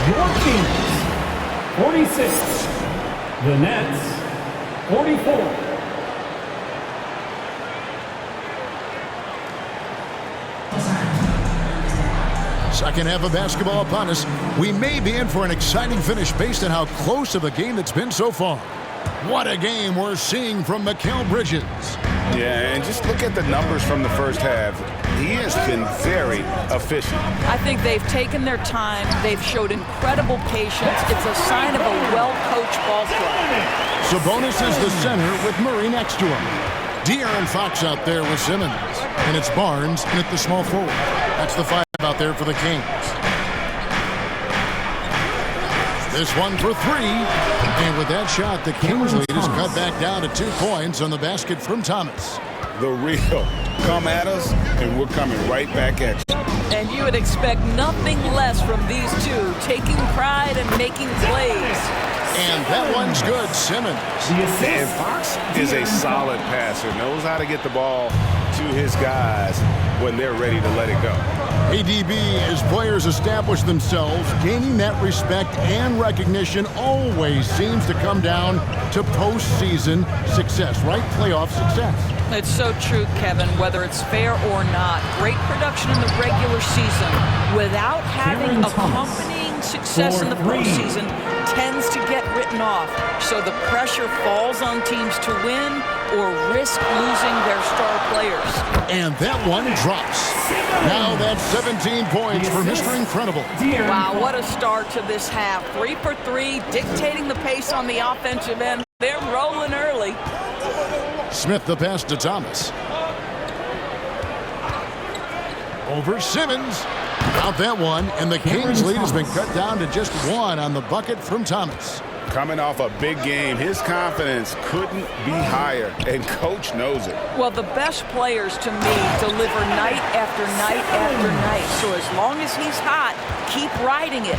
[SPEAKER 6] your Kings 46, the Nets 44.
[SPEAKER 11] Second half of basketball upon us. We may be in for an exciting finish based on how close of a game that's been so far. What a game we're seeing from Mikal Bridges.
[SPEAKER 12] Yeah, and just look at the numbers from the first half. He has been very efficient.
[SPEAKER 13] I think they've taken their time. They've showed incredible patience. It's a sign of a well-coached ball club.
[SPEAKER 11] Sabonis is the center with Murray next to him. De'Aaron Fox out there with Simmons. And it's Barnes in at the small forward. That's the 5 out there for the Kings. This one for 3. And with that shot, the Kings lead is cut back down to 2 points on the basket from Thomas.
[SPEAKER 12] The real. Come at us, and we're coming right back at you.
[SPEAKER 13] And you would expect nothing less from these two, taking pride and making plays.
[SPEAKER 11] And that one's good, Simmons.
[SPEAKER 12] And Fox is a solid passer, knows how to get the ball to his guys when they're ready to let it go.
[SPEAKER 11] ADB, as players establish themselves, gaining that respect and recognition always seems to come down to postseason success, right? Playoff success.
[SPEAKER 13] It's so true, Kevin, whether it's fair or not. Great production in the regular season without having accompanying success in the postseason tends to get written off. So the pressure falls on teams to win or risk losing their star players.
[SPEAKER 11] And that one drops. Now that's 17 points for Mr. Incredible.
[SPEAKER 13] Wow, what a start to this half. 3 for 3, dictating the pace on the offensive end. They're rolling early.
[SPEAKER 11] Smith the pass to Thomas. Over Simmons. Out that one, and the Kings lead has been cut down to just 1 on the bucket from Thomas.
[SPEAKER 12] Coming off a big game, his confidence couldn't be higher, and Coach knows it.
[SPEAKER 13] Well, the best players, to me, deliver night after night after night. So as long as he's hot, keep riding it.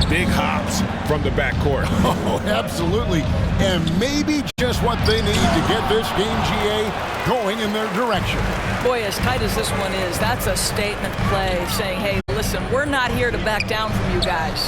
[SPEAKER 12] Big hops from the backcourt.
[SPEAKER 11] Oh, absolutely. And maybe just what they need to get this game, GA, going in their direction.
[SPEAKER 13] Boy, as tight as this one is, that's a statement play saying, hey, listen, we're not here to back down from you guys.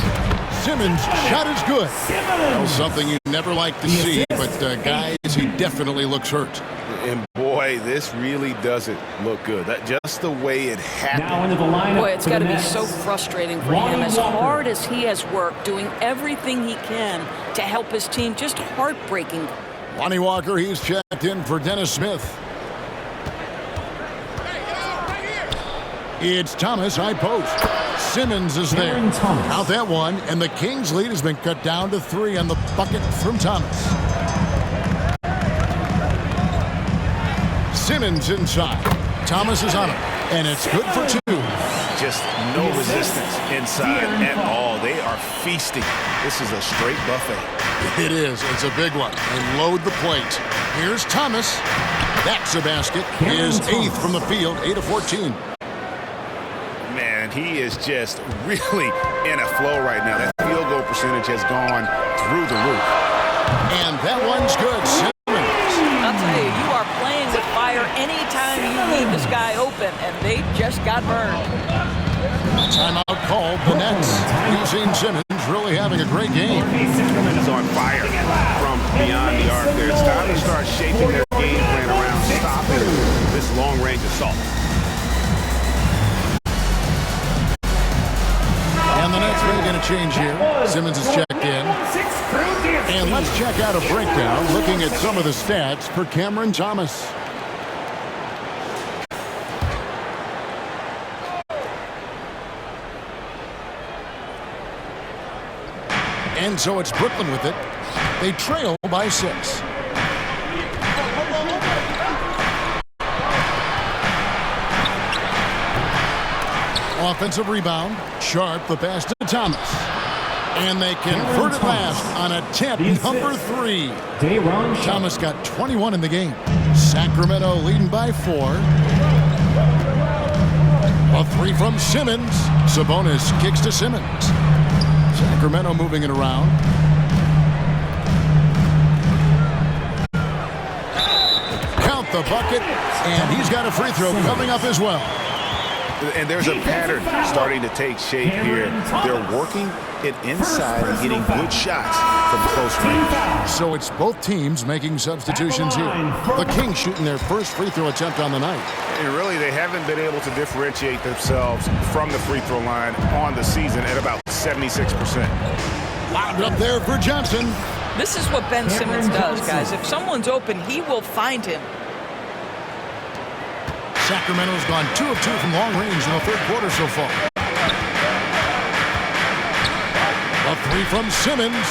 [SPEAKER 11] Simmons' shot is good. Well, something you never like to see, but guys, he definitely looks hurt.
[SPEAKER 12] And boy, this really doesn't look good. That just the way it happened.
[SPEAKER 13] Boy, it's got to be so frustrating for him. As hard as he has worked, doing everything he can to help his team, just heartbreaking.
[SPEAKER 11] Lonnie Walker, he's checked in for Dennis Smith. It's Thomas, high post. Simmons is there. Out that one, and the Kings lead has been cut down to 3 on the bucket from Thomas. Simmons inside. Thomas is on it, and it's good for 2.
[SPEAKER 12] Just no resistance inside at all. They are feasting. This is a straight buffet.
[SPEAKER 11] It is. It's a big one. And load the plate. Here's Thomas. That's a basket. His 8th from the field, 8 of 14.
[SPEAKER 12] Man, he is just really in a flow right now. That field goal percentage has gone through the roof.
[SPEAKER 11] And that one's good.
[SPEAKER 13] I'll tell you, you are playing with fire anytime you leave this guy open, and they just got burned.
[SPEAKER 11] Timeout called. The Nets. You've seen Simmons really having a great game.
[SPEAKER 12] He's on fire from beyond the arc there. It's time to start shaping their game plan around stopping this long-range assault.
[SPEAKER 11] And the Nets making a change here. Simmons is checked in. And let's check out a breakdown looking at some of the stats for Cameron Thomas. And so it's Brooklyn with it. They trail by 6. Offensive rebound. Sharp, the pass to Thomas. And they convert it last on attempt number 3. Thomas got 21 in the game. Sacramento leading by 4. A 3 from Simmons. Sabonis kicks to Simmons. Sacramento moving it around. Count the bucket. And he's got a free throw coming up as well.
[SPEAKER 12] And there's a pattern starting to take shape here. They're working it inside and getting good shots from close range.
[SPEAKER 11] So it's both teams making substitutions here. The Kings shooting their first free throw attempt on the night.
[SPEAKER 12] And really, they haven't been able to differentiate themselves from the free throw line on the season at about 76%.
[SPEAKER 11] Lobbed up there for Johnson.
[SPEAKER 13] This is what Ben Simmons does, guys. If someone's open, he will find him.
[SPEAKER 11] Sacramento's gone 2 of 2 from long range in the third quarter so far. A 3 from Simmons.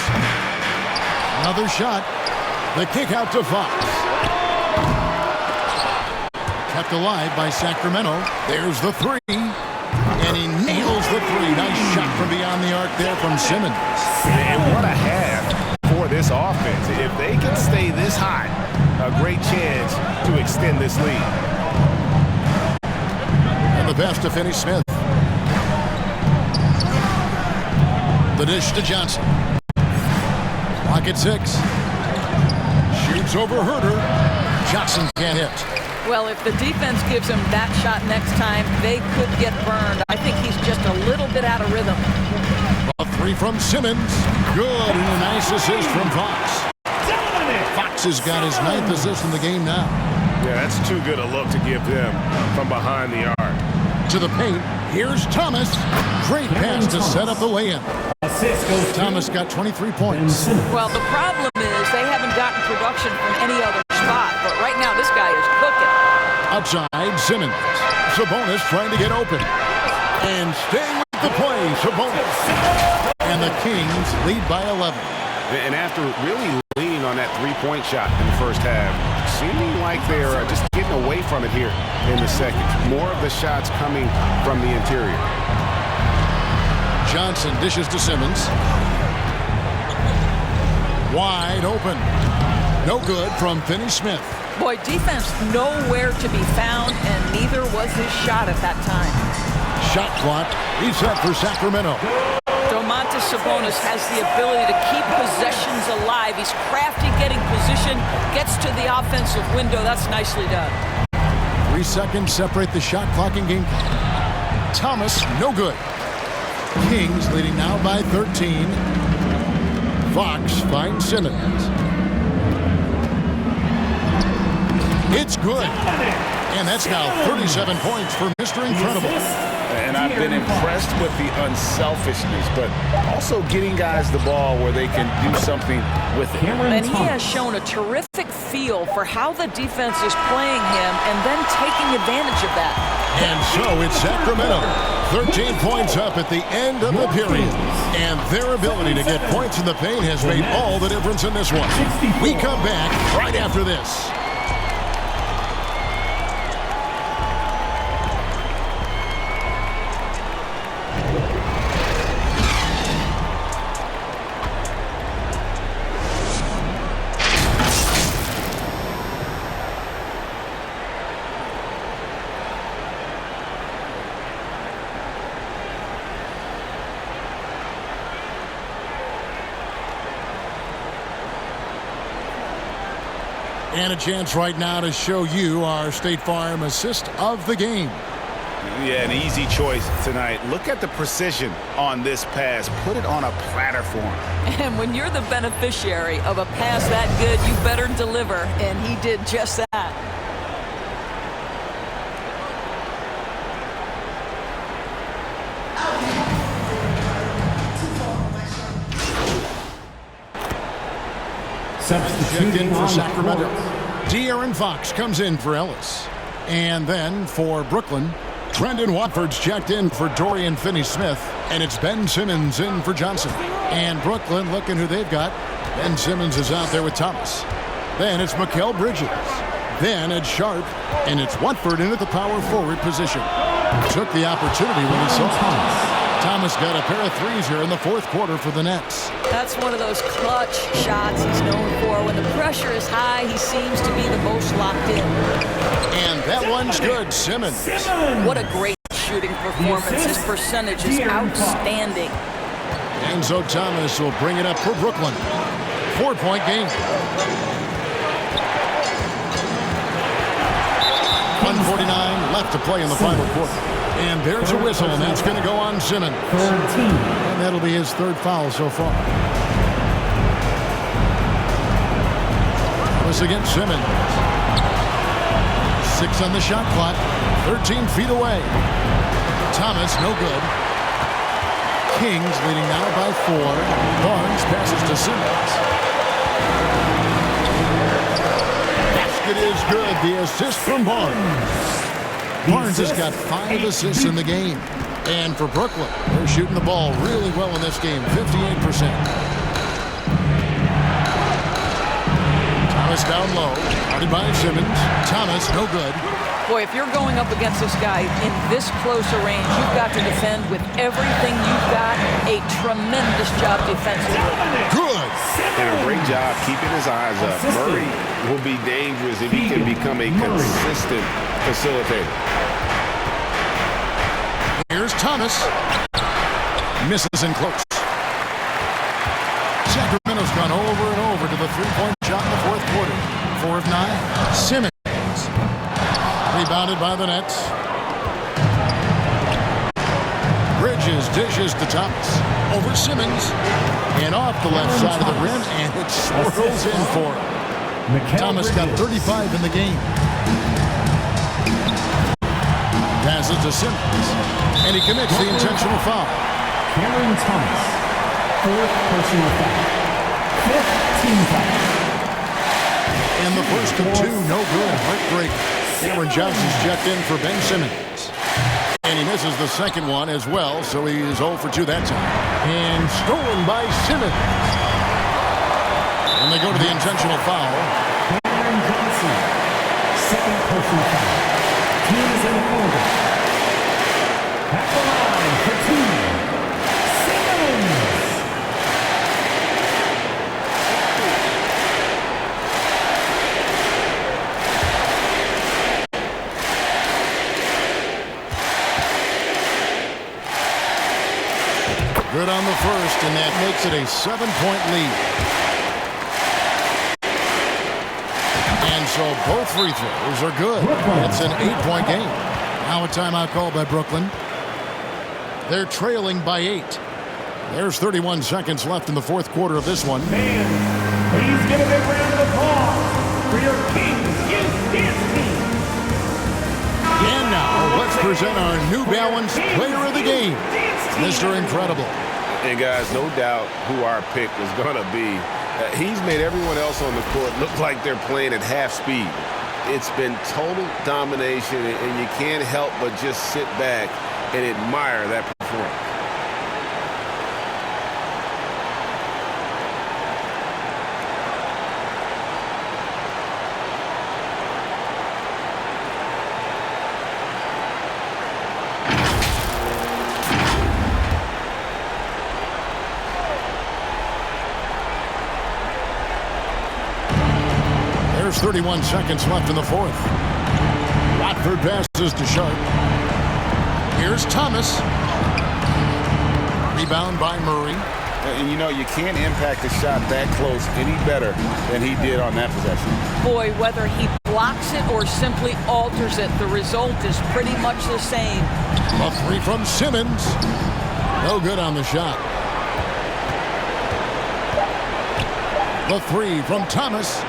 [SPEAKER 11] Another shot. The kick out to Fox. Kept alive by Sacramento. There's the 3. And he nails the the three. Nice shot from beyond the arc there from Simmons.
[SPEAKER 12] And what a half for this offense. If they can stay this hot, a great chance to extend this lead.
[SPEAKER 11] And the pass to Finney-Smith. The dish to Johnson. Clock at 6. Shoots over Herter. Johnson can't hit.
[SPEAKER 13] Well, if the defense gives him that shot next time, they could get burned. I think he's just a little bit out of rhythm.
[SPEAKER 11] A three from Simmons. Good, and a nice assist from Fox. Fox has got his 9th assist in the game now.
[SPEAKER 12] Yeah, that's too good a look to give them from behind the arc.
[SPEAKER 11] To the paint, here's Thomas. Great pass to set up the lay-in. Thomas got 23 points.
[SPEAKER 13] Well, the problem is they haven't gotten production from any other spot, but right now this guy is cooking.
[SPEAKER 11] Outside, Simmons. Sabonis trying to get open. And staying with the play, Sabonis. And the Kings lead by 11.
[SPEAKER 12] And after really leaning on that three-point shot in the first half, seeming like they're just getting away from it here in the second. More of the shots coming from the interior.
[SPEAKER 11] Johnson dishes to Simmons. Wide open. No good from Finney-Smith.
[SPEAKER 13] Boy, defense nowhere to be found, and neither was his shot at that time.
[SPEAKER 11] Shot clock reset for Sacramento.
[SPEAKER 13] Domantas Sabonis has the ability to keep possessions alive. He's crafty getting position, gets to the offensive window. That's nicely done.
[SPEAKER 11] 3 seconds separate the shot clock and game clock. Thomas, no good. Kings leading now by 13. Fox finds Simmons. It's good. And that's now 37 points for Mr. Incredible.
[SPEAKER 12] And I've been impressed with the unselfishness, but also getting guys the ball where they can do something with it.
[SPEAKER 13] And he has shown a terrific feel for how the defense is playing him and then taking advantage of that.
[SPEAKER 11] And so it's Sacramento. 13 points up at the end of the period. And their ability to get points in the paint has made all the difference in this one. We come back right after this. And a chance right now to show you our State Farm assist of the game.
[SPEAKER 12] Yeah, an easy choice tonight. Look at the precision on this pass. Put it on a platter for him.
[SPEAKER 13] And when you're the beneficiary of a pass that good, you better deliver. And he did just that.
[SPEAKER 11] Checked in for Sacramento. De'Aaron Fox comes in for Ellis. And then for Brooklyn, Brendan Watford's checked in for Dorian Finney-Smith. And it's Ben Simmons in for Johnson. And Brooklyn looking who they've got. Ben Simmons is out there with Thomas. Then it's Mikal Bridges. Then it's Sharp. And it's Watford in at the power forward position. Took the opportunity when he saw Thomas. Thomas got a pair of threes here in the fourth quarter for the Nets.
[SPEAKER 13] That's one of those clutch shots he's known for. When the pressure is high, he seems to be the most locked in.
[SPEAKER 11] And that one's good, Simmons.
[SPEAKER 13] What a great shooting performance. His percentage is outstanding.
[SPEAKER 11] Enzo Thomas will bring it up for Brooklyn. 4-point game. 1:49 left to play in the final quarter. And there's a whistle, and that's going to go on Simmons. And that'll be his third foul so far. Thomas against Simmons. 6 on the shot clock. 13 feet away. Thomas, no good. Kings leading now by 4. Barnes passes to Simmons. Basket is good. The assist from Barnes. Barnes has got 5 assists in the game. And for Brooklyn, they're shooting the ball really well in this game, 58%. Thomas down low. Guarded by Simmons. Thomas, no good.
[SPEAKER 13] Boy, if you're going up against this guy in this close a range, you've got to defend with everything you've got. A tremendous job defensively.
[SPEAKER 11] Good.
[SPEAKER 12] And a great job keeping his eyes up. Murray will be dangerous if he can become a consistent facilitator.
[SPEAKER 11] Here's Thomas. Misses in close. Sacramento's gone over and over to the three-point shot in the fourth quarter. 4 of 9. Simmons. Rebounded by the Nets. Bridges dishes to Thomas. Over Simmons. And off the left side of the rim. And it swirls in for him. Thomas got 35 in the game. Passes to Simmons. And he commits the intentional foul.
[SPEAKER 6] Cameron Thomas, 4th personal foul. 5th team foul.
[SPEAKER 11] And the first of 2, no good. Heartbreak. Cameron Johnson's checked in for Ben Simmons. And he misses the second one as well, so he is 0 for 2 that time. And stolen by Simmons. And they go to the intentional foul.
[SPEAKER 6] Cameron Johnson, 2nd personal foul. Team is in the corner. At the line for 2. Simmons.
[SPEAKER 11] Good on the first, and that makes it a 7-point lead. And so both free throws are good. It's an 8-point game. Now a timeout called by Brooklyn. They're trailing by 8. There's 31 seconds left in the fourth quarter of this one.
[SPEAKER 6] Fans, please give a big round of applause for your Kings Youth Dance Team.
[SPEAKER 11] And now let's present our New Balance Player of the Game, Mr. Incredible.
[SPEAKER 12] And guys, no doubt who our pick is going to be. He's made everyone else on the court look like they're playing at half speed. It's been total domination, and you can't help but just sit back and admire that performance.
[SPEAKER 11] There's 31 seconds left in the fourth. Watford passes to Sharp. Here's Thomas. Rebound by Murray.
[SPEAKER 12] And you know, you can't impact a shot that close any better than he did on that possession.
[SPEAKER 13] Boy, whether he blocks it or simply alters it, the result is pretty much the same.
[SPEAKER 11] A 3 from Simmons. No good on the shot. The 3 from Thomas.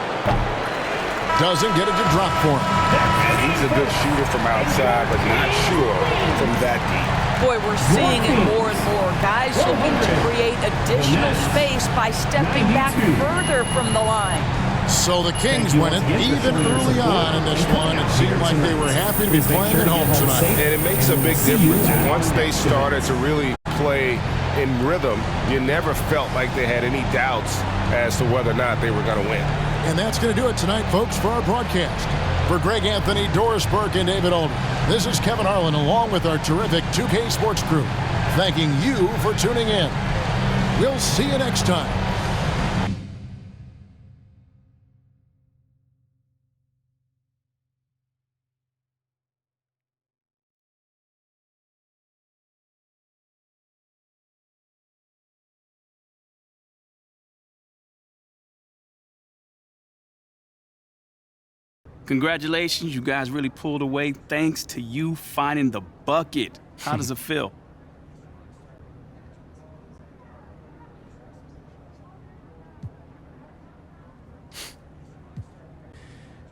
[SPEAKER 11] Doesn't get it to drop for him.
[SPEAKER 12] And he's a good shooter from outside, but not sure from that deep.
[SPEAKER 13] Boy, we're seeing it more and more. Guys looking to create additional space by stepping back further from the line.
[SPEAKER 11] So the Kings win it even early on in this one. It seemed like they were happy to be playing at home tonight.
[SPEAKER 12] And it makes a big difference. Once they started to really play in rhythm, you never felt like they had any doubts as to whether or not they were going to win.
[SPEAKER 11] And that's going to do it tonight, folks, for our broadcast. For Greg Anthony, Doris Burke, and David Aldridge, this is Kevin Harlan along with our terrific 2K Sports crew, thanking you for tuning in. We'll see you next time.
[SPEAKER 8] Congratulations, you guys really pulled away thanks to you finding the bucket. How does it feel?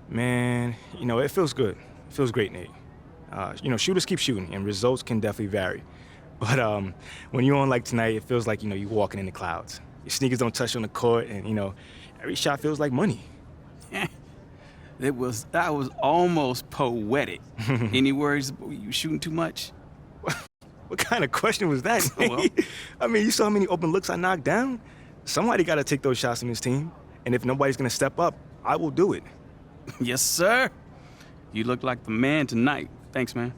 [SPEAKER 9] Man, you know, it feels good. It feels great, Nate. You know, shooters keep shooting, and results can definitely vary. But when you're on like tonight, it feels like, you know, you're walking in the clouds. Your sneakers don't touch on the court, and, you know, every shot feels like money.
[SPEAKER 8] That was almost poetic. Any words? You shooting too much?
[SPEAKER 9] What kind of question was that?
[SPEAKER 8] Well,
[SPEAKER 9] I mean, you saw how many open looks I knocked down? Somebody got to take those shots in this team. And if nobody's going to step up, I will do it.
[SPEAKER 8] Yes, sir. You look like the man tonight. Thanks, man.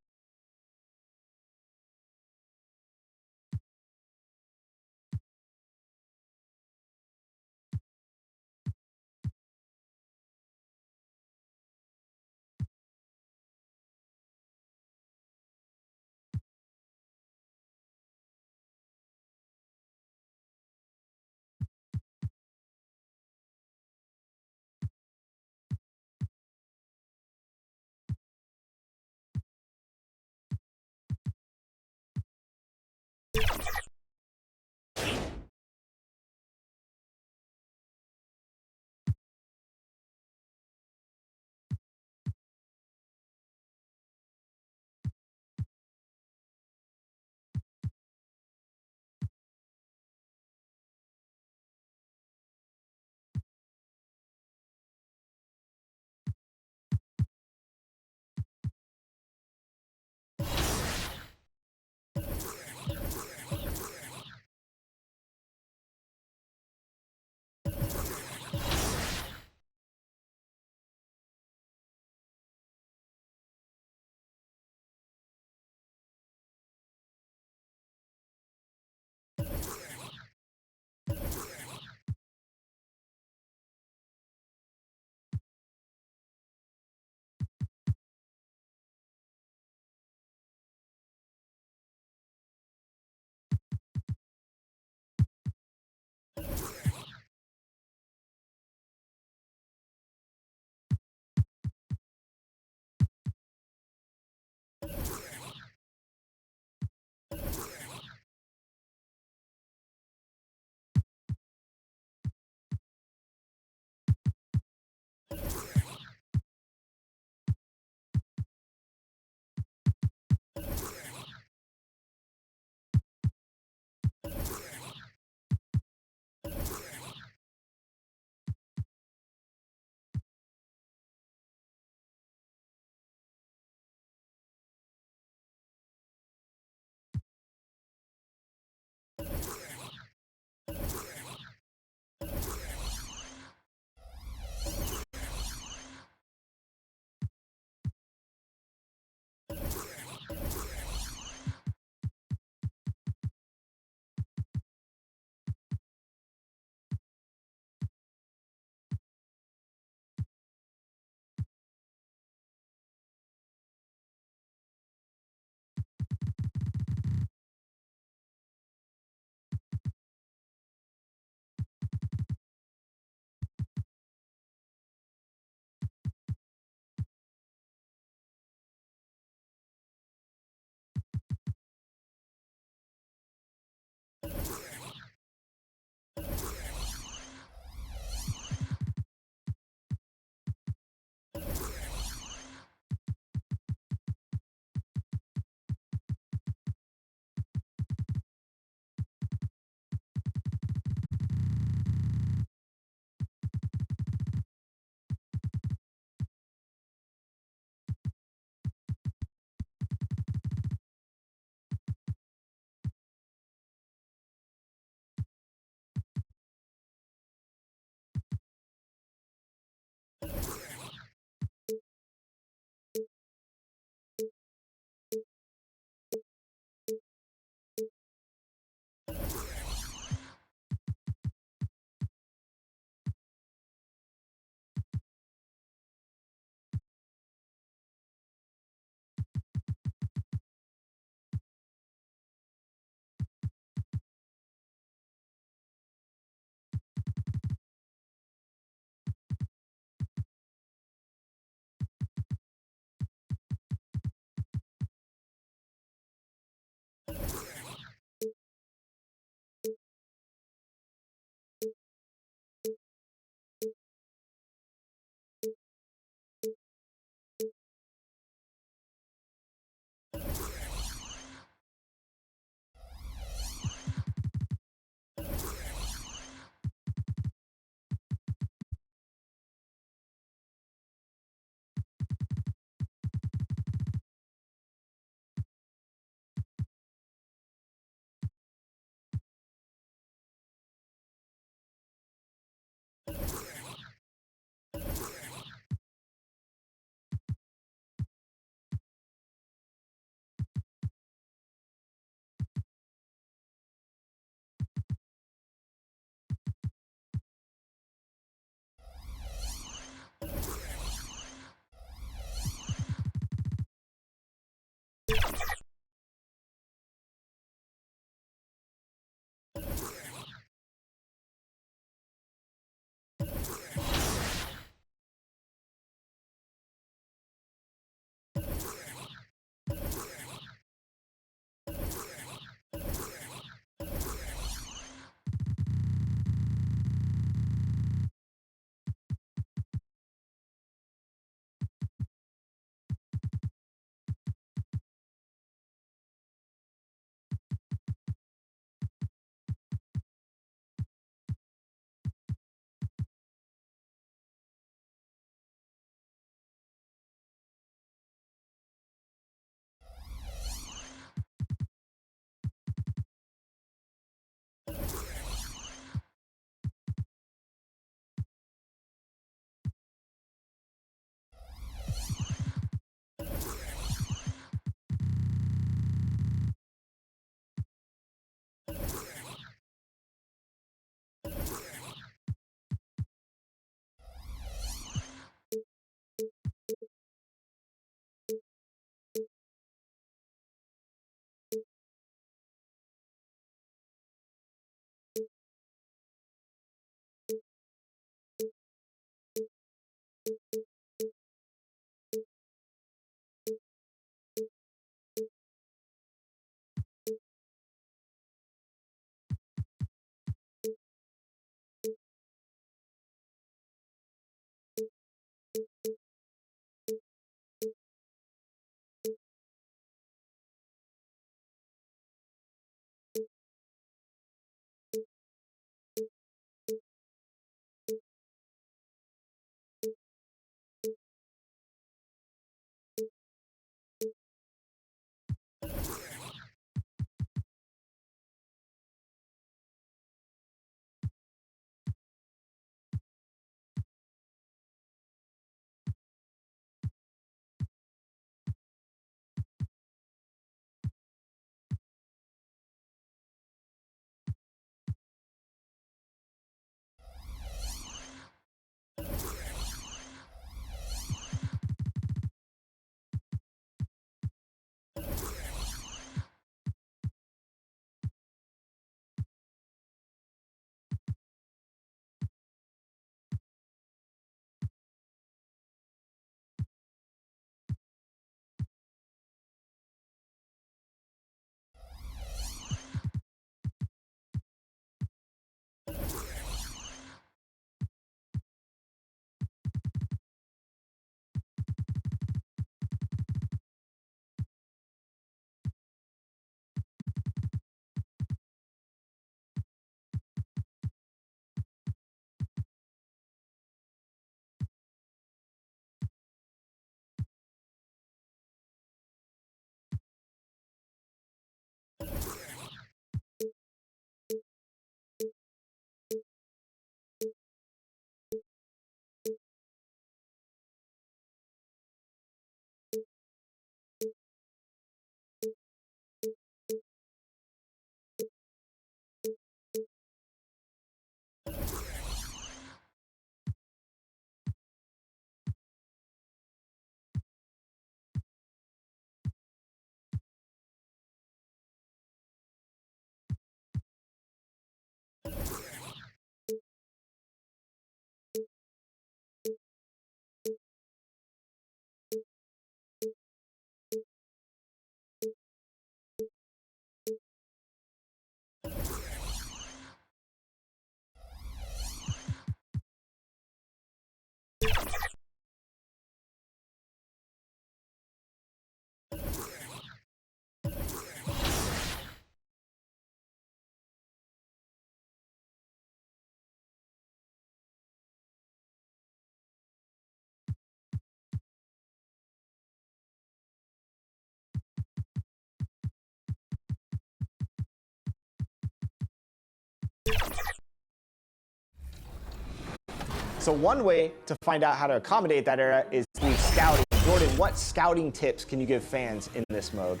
[SPEAKER 1] So one way to find out how to accommodate that era is through scouting. Jordan, what scouting tips can you give fans in this mode?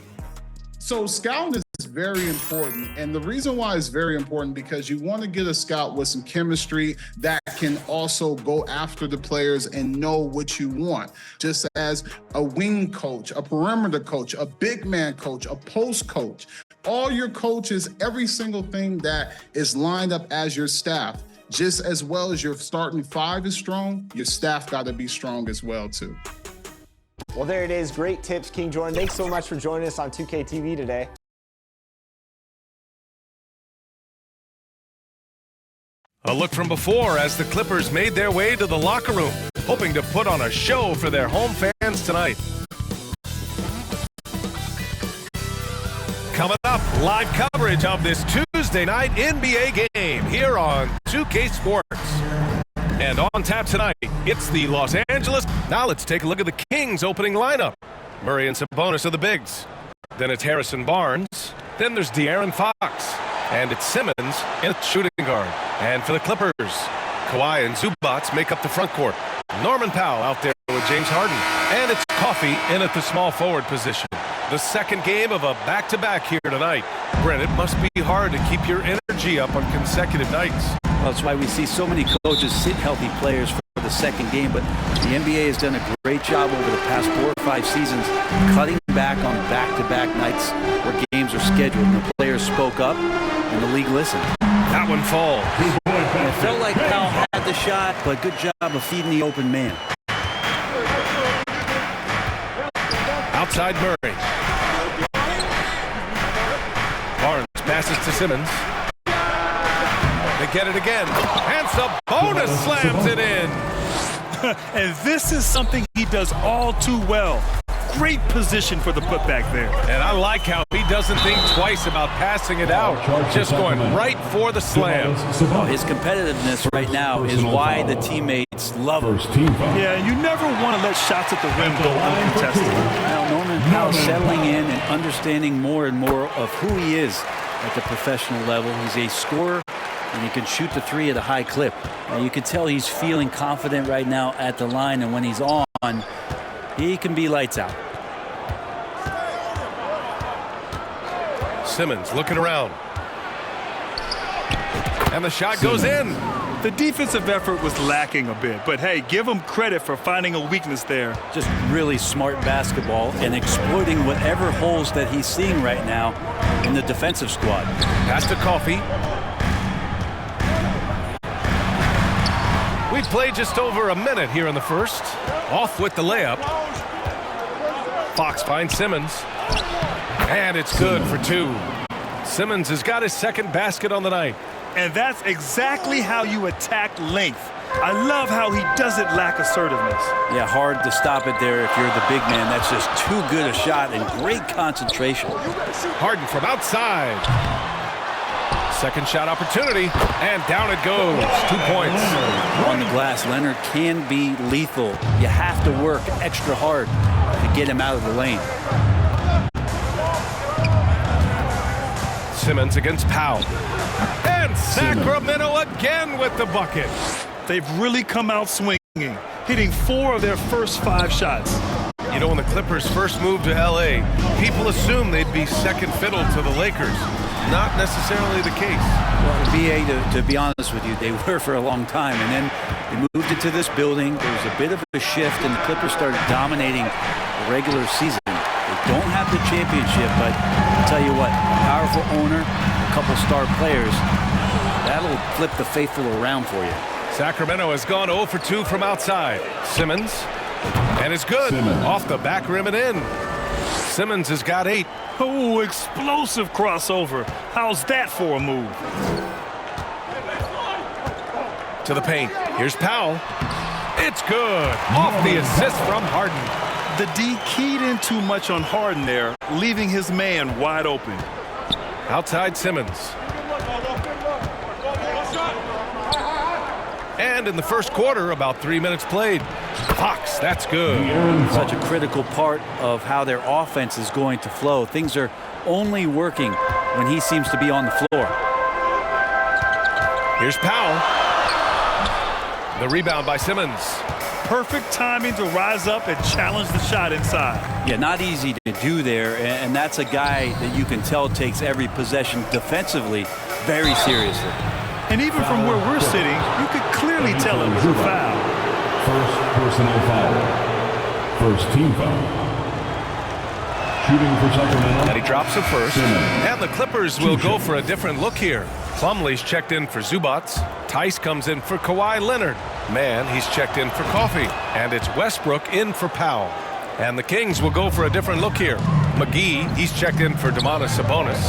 [SPEAKER 2] So scouting is very important. And the reason why it's very important because you want to get a scout with some chemistry that can also go after the players and know what you want. Just as a wing coach, a perimeter coach, a big man coach, a post coach, all your coaches, every single thing that is lined up as your staff, just as well as your starting five is strong, your staff got to be strong as well too.
[SPEAKER 1] Well, there it is. Great tips, King Jordan. Thanks so much for joining us on 2K TV today.
[SPEAKER 3] A look from before as the Clippers made their way to the locker room, hoping to put on a show for their home fans tonight. Coming up, live coverage of this Tuesday night NBA game here on 2K Sports. And on tap tonight, it's the Los Angeles. Now let's take a look at the Kings opening lineup. Murray and Sabonis are the bigs. Then it's Harrison Barnes. Then there's De'Aaron Fox. And it's Simmons in shooting guard. And for the Clippers, Kawhi and Zubats make up the front court. Norman Powell out there with James Harden. And it's Coffey in at the small forward position. The second game of a back-to-back here tonight. Brent, it must be hard to keep your energy up on consecutive nights.
[SPEAKER 14] Well, that's why we see so many coaches sit healthy players for the second game, but the NBA has done a great job over the past 4 or 5 seasons cutting back on back-to-back nights where games are scheduled. And the players spoke up, and the league listened.
[SPEAKER 3] That one falls.
[SPEAKER 14] It felt like Powell had the shot, but good job of feeding the open man.
[SPEAKER 3] Outside Murray. Barnes passes to Simmons. They get it again. And Sabonis slams it in.
[SPEAKER 5] And this is something he does all too well. Great position for the putback there.
[SPEAKER 3] And I like how he doesn't think twice about passing it out. Just going right for the slam.
[SPEAKER 14] Oh, his competitiveness right now is why the teammates love him.
[SPEAKER 5] Yeah, you never want to let shots at the rim go uncontested.
[SPEAKER 14] Now Norman Powell settling in and understanding more and more of who he is at the professional level. He's a scorer, and he can shoot the three at a high clip. Now, you can tell he's feeling confident right now at the line, and when he's on, he can be lights out.
[SPEAKER 3] Simmons looking around. And the shot goes in.
[SPEAKER 5] The defensive effort was lacking a bit, but hey, give him credit for finding a weakness there.
[SPEAKER 14] Just really smart basketball and exploiting whatever holes that he's seeing right now in the defensive squad.
[SPEAKER 3] Pass to Coffey. We've played just over a minute here in the first. Off with the layup. Fox finds Simmons. And it's good for 2. Simmons has got his second basket on the night.
[SPEAKER 5] And that's exactly how you attack length. I love how he doesn't lack assertiveness.
[SPEAKER 14] Yeah, hard to stop it there if you're the big man. That's just too good a shot and great concentration.
[SPEAKER 3] Harden from outside. Second shot opportunity, and down it goes. 2 points.
[SPEAKER 14] On the glass, Leonard can be lethal. You have to work extra hard to get him out of the lane.
[SPEAKER 3] Simmons against Powell. And Sacramento again with the bucket.
[SPEAKER 5] They've really come out swinging, hitting 4 of their first 5 shots.
[SPEAKER 3] You know, when the Clippers first moved to L.A., people assumed they'd be second fiddle to the Lakers. Not necessarily the case.
[SPEAKER 14] Well, the BA, to be honest with you, they were for a long time. And then they moved into this building. There was a bit of a shift, and the Clippers started dominating the regular season. They don't have the championship, but I'll tell you what, a powerful owner, a couple star players, that'll flip the faithful around for you.
[SPEAKER 3] Sacramento has gone 0 for 2 from outside. Simmons, and it's good. Off the back rim and in. Simmons has got 8.
[SPEAKER 5] Oh, explosive crossover. How's that for a move?
[SPEAKER 3] To the paint. Here's Powell. It's good. Off the assist from Harden.
[SPEAKER 5] The D keyed in too much on Harden there, leaving his man wide open.
[SPEAKER 3] Outside Simmons. And in the first quarter, about 3 minutes played. Fox, that's good.
[SPEAKER 14] Such a critical part of how their offense is going to flow. Things are only working when he seems to be on the floor.
[SPEAKER 3] Here's Powell. The rebound by Simmons.
[SPEAKER 5] Perfect timing to rise up and challenge the shot inside.
[SPEAKER 14] Yeah, not easy to do there, and that's a guy that you can tell takes every possession defensively very seriously.
[SPEAKER 5] And even from where we're sitting, you could clearly tell it was a foul.
[SPEAKER 6] First personal foul. First team foul. Shooting for Sacramento.
[SPEAKER 3] And he drops it first. And the Clippers will go for a different look here. Plumlee's checked in for Zubats. Tice comes in for Kawhi Leonard. Man, he's checked in for Coffey. And it's Westbrook in for Powell. And the Kings will go for a different look here. McGee, he's checked in for Domantas Sabonis.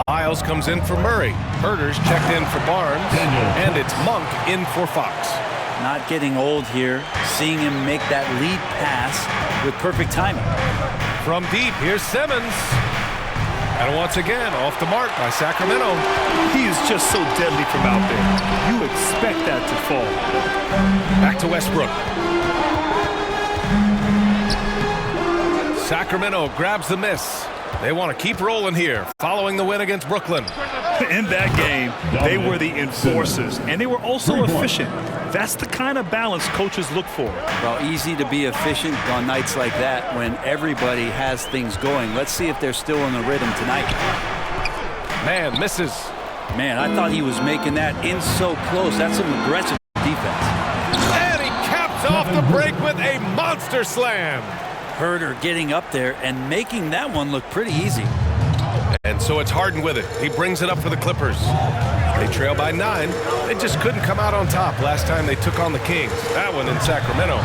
[SPEAKER 3] Lyles comes in for Murray. Herter's checked in for Barnes. And it's Monk in for Fox.
[SPEAKER 14] Not getting old here, seeing him make that lead pass with perfect timing.
[SPEAKER 3] From deep, here's Simmons. And once again, off the mark by Sacramento.
[SPEAKER 5] He is just so deadly from out there. You expect that to fall.
[SPEAKER 3] Back to Westbrook. Sacramento grabs the miss. They want to keep rolling here, following the win against Brooklyn.
[SPEAKER 5] In that game, they were the enforcers, and they were also efficient. That's the kind of balance coaches look for.
[SPEAKER 14] Well, easy to be efficient on nights like that when everybody has things going. Let's see if they're still in the rhythm tonight.
[SPEAKER 3] Man misses.
[SPEAKER 14] Man, I thought he was making that in so close. That's some aggressive defense.
[SPEAKER 3] And he caps off the break with a monster slam.
[SPEAKER 14] Herter getting up there and making that one look pretty easy.
[SPEAKER 3] And so it's Harden with it. He brings it up for the Clippers. They trail by 9. They just couldn't come out on top last time they took on the Kings. That one in Sacramento.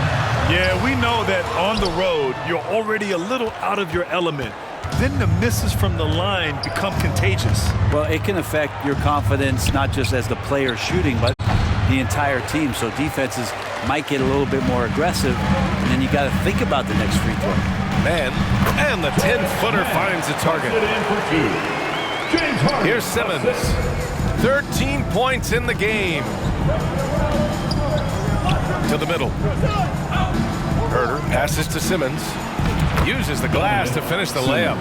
[SPEAKER 5] Yeah, we know that on the road, you're already a little out of your element. Then the misses from the line become contagious.
[SPEAKER 14] Well, it can affect your confidence, not just as the player shooting, but the entire team. So defenses might get a little bit more aggressive, and then you got to think about the next free throw.
[SPEAKER 3] Man, and the 10-footer finds the target. Here's Simmons. 13 points in the game. To the middle. Herter passes to Simmons. Uses the glass to finish the layup.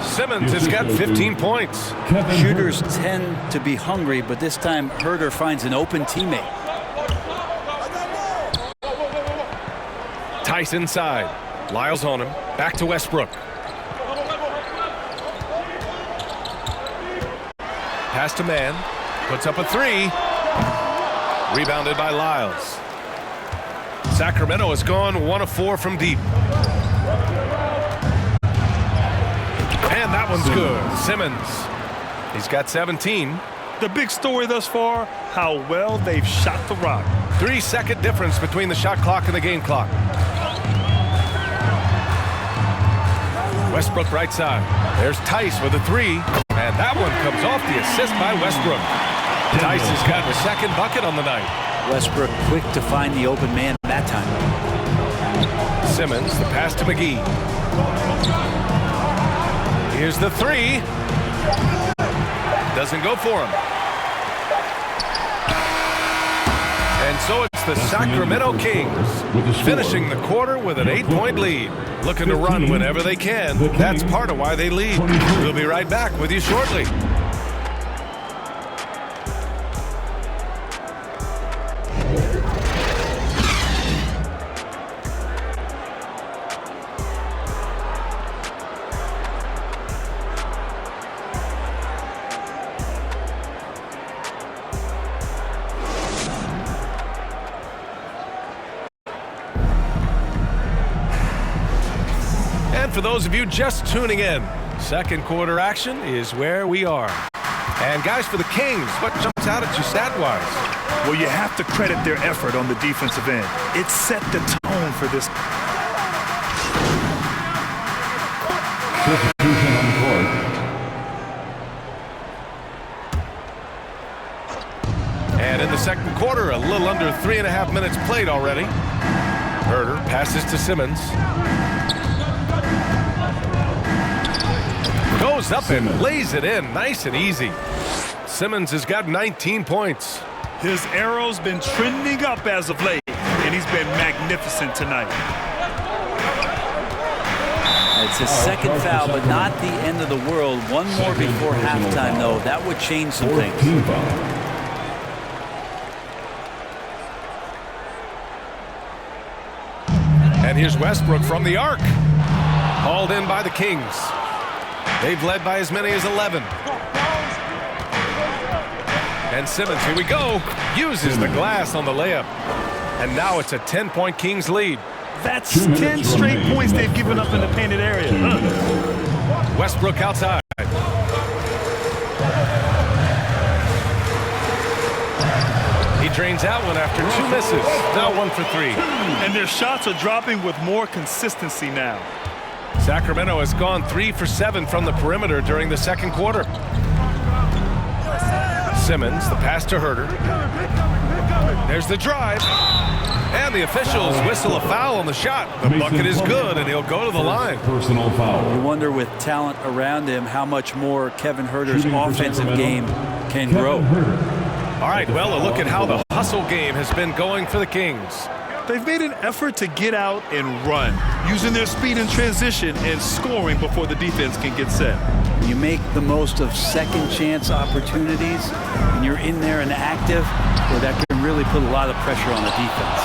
[SPEAKER 3] Simmons has got 15 points.
[SPEAKER 14] Shooters tend to be hungry, but this time Herter finds an open teammate.
[SPEAKER 3] Tice inside. Lyles on him. Back to Westbrook. Pass to Man. Puts up a 3. Rebounded by Lyles. Sacramento has gone 1 of 4 from deep. And that one's good. Simmons. He's got 17.
[SPEAKER 5] The big story thus far, how well they've shot the rock.
[SPEAKER 3] 3-second difference between the shot clock and the game clock. Westbrook right side. There's Tice with a 3. And that one comes off the assist by Westbrook. Tice has got the second bucket on the night.
[SPEAKER 14] Westbrook quick to find the open man that time.
[SPEAKER 3] Simmons, the pass to McGee. Here's the 3. Doesn't go for him. And so it's the Sacramento Kings finishing the quarter with an 8-point lead. Looking to run whenever they can. That's part of why they lead. We'll be right back with you shortly. For those of you just tuning in, second quarter action is where we are. And guys, for the Kings, what jumps out at you stat-wise?
[SPEAKER 5] Well, you have to credit their effort on the defensive end. It set the tone for this.
[SPEAKER 6] Substitution on the court.
[SPEAKER 3] And in the second quarter, a little under 3.5 minutes played already. Herter passes to Simmons. Goes up and lays it in nice and easy. Simmons has got 19 points.
[SPEAKER 5] His arrow's been trending up as of late, and he's been magnificent tonight.
[SPEAKER 14] It's his second foul, but not the end of the world. One more before halftime, though. That would change some things.
[SPEAKER 3] And here's Westbrook from the arc. Hauled in by the Kings. They've led by as many as 11. And Simmons, here we go, uses the glass on the layup. And now it's a 10-point Kings lead.
[SPEAKER 5] That's 10 straight points they've given up in the painted area.
[SPEAKER 3] Westbrook outside. He drains out one after 2 misses. Now 1 for 3.
[SPEAKER 5] And their shots are dropping with more consistency now.
[SPEAKER 3] Sacramento has gone 3 for 7 from the perimeter during the second quarter. Simmons, the pass to Herter. There's the drive. And the officials whistle a foul on the shot. The bucket is good, and he'll go to the line.
[SPEAKER 6] Personal foul.
[SPEAKER 14] You wonder with talent around him how much more Kevin Herter's offensive game can grow.
[SPEAKER 3] All right, well, a look at how the hustle game has been going for the Kings.
[SPEAKER 5] They've made an effort to get out and run, using their speed in transition and scoring before the defense can get set.
[SPEAKER 14] You make the most of second chance opportunities, and you're in there and active, where that can really put a lot of pressure on the defense.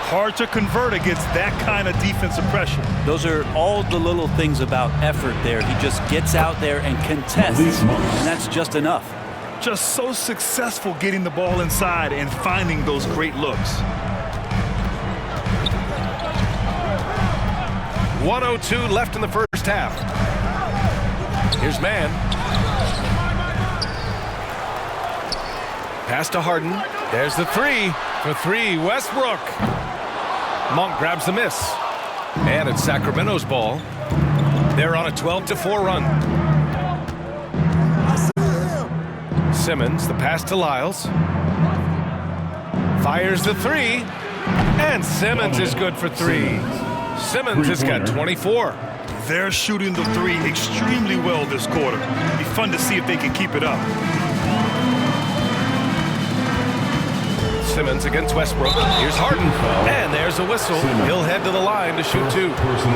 [SPEAKER 5] Hard to convert against that kind of defensive pressure.
[SPEAKER 14] Those are all the little things about effort there. He just gets out there and contests, and that's just enough.
[SPEAKER 5] Just so successful getting the ball inside and finding those great looks.
[SPEAKER 3] 1:02 left in the first half. Here's Mann. Pass to Harden. There's the 3 for 3. Westbrook. Monk grabs the miss. And it's Sacramento's ball. They're on a 12-4 run. Simmons, the pass to Lyles. Fires the 3. And Simmons is good for 3. Simmons has got 24.
[SPEAKER 5] They're shooting the 3 extremely well this quarter. It'll be fun to see if they can keep it up.
[SPEAKER 3] Simmons against Westbrook. Here's Harden. And there's a whistle. He'll head to the line to shoot 2.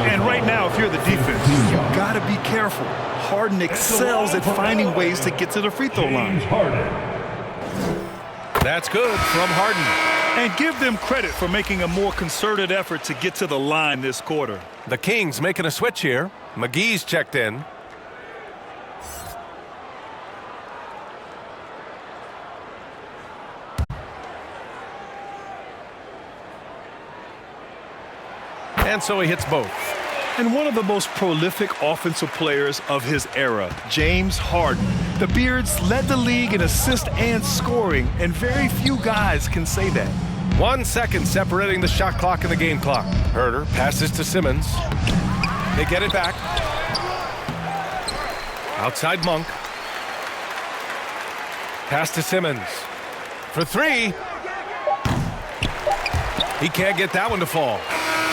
[SPEAKER 5] And right now, if you're the defense, you've got to be careful. Harden excels at finding ways to get to the free throw line.
[SPEAKER 3] That's good from Harden.
[SPEAKER 5] And give them credit for making a more concerted effort to get to the line this quarter.
[SPEAKER 3] The Kings making a switch here. McGee's checked in. And so he hits both.
[SPEAKER 5] And one of the most prolific offensive players of his era, James Harden. The Beards led the league in assists and scoring, and very few guys can say that.
[SPEAKER 3] 1 second separating the shot clock and the game clock. Herter passes to Simmons. They get it back. Outside Monk. Pass to Simmons. For 3. He can't get that one to fall.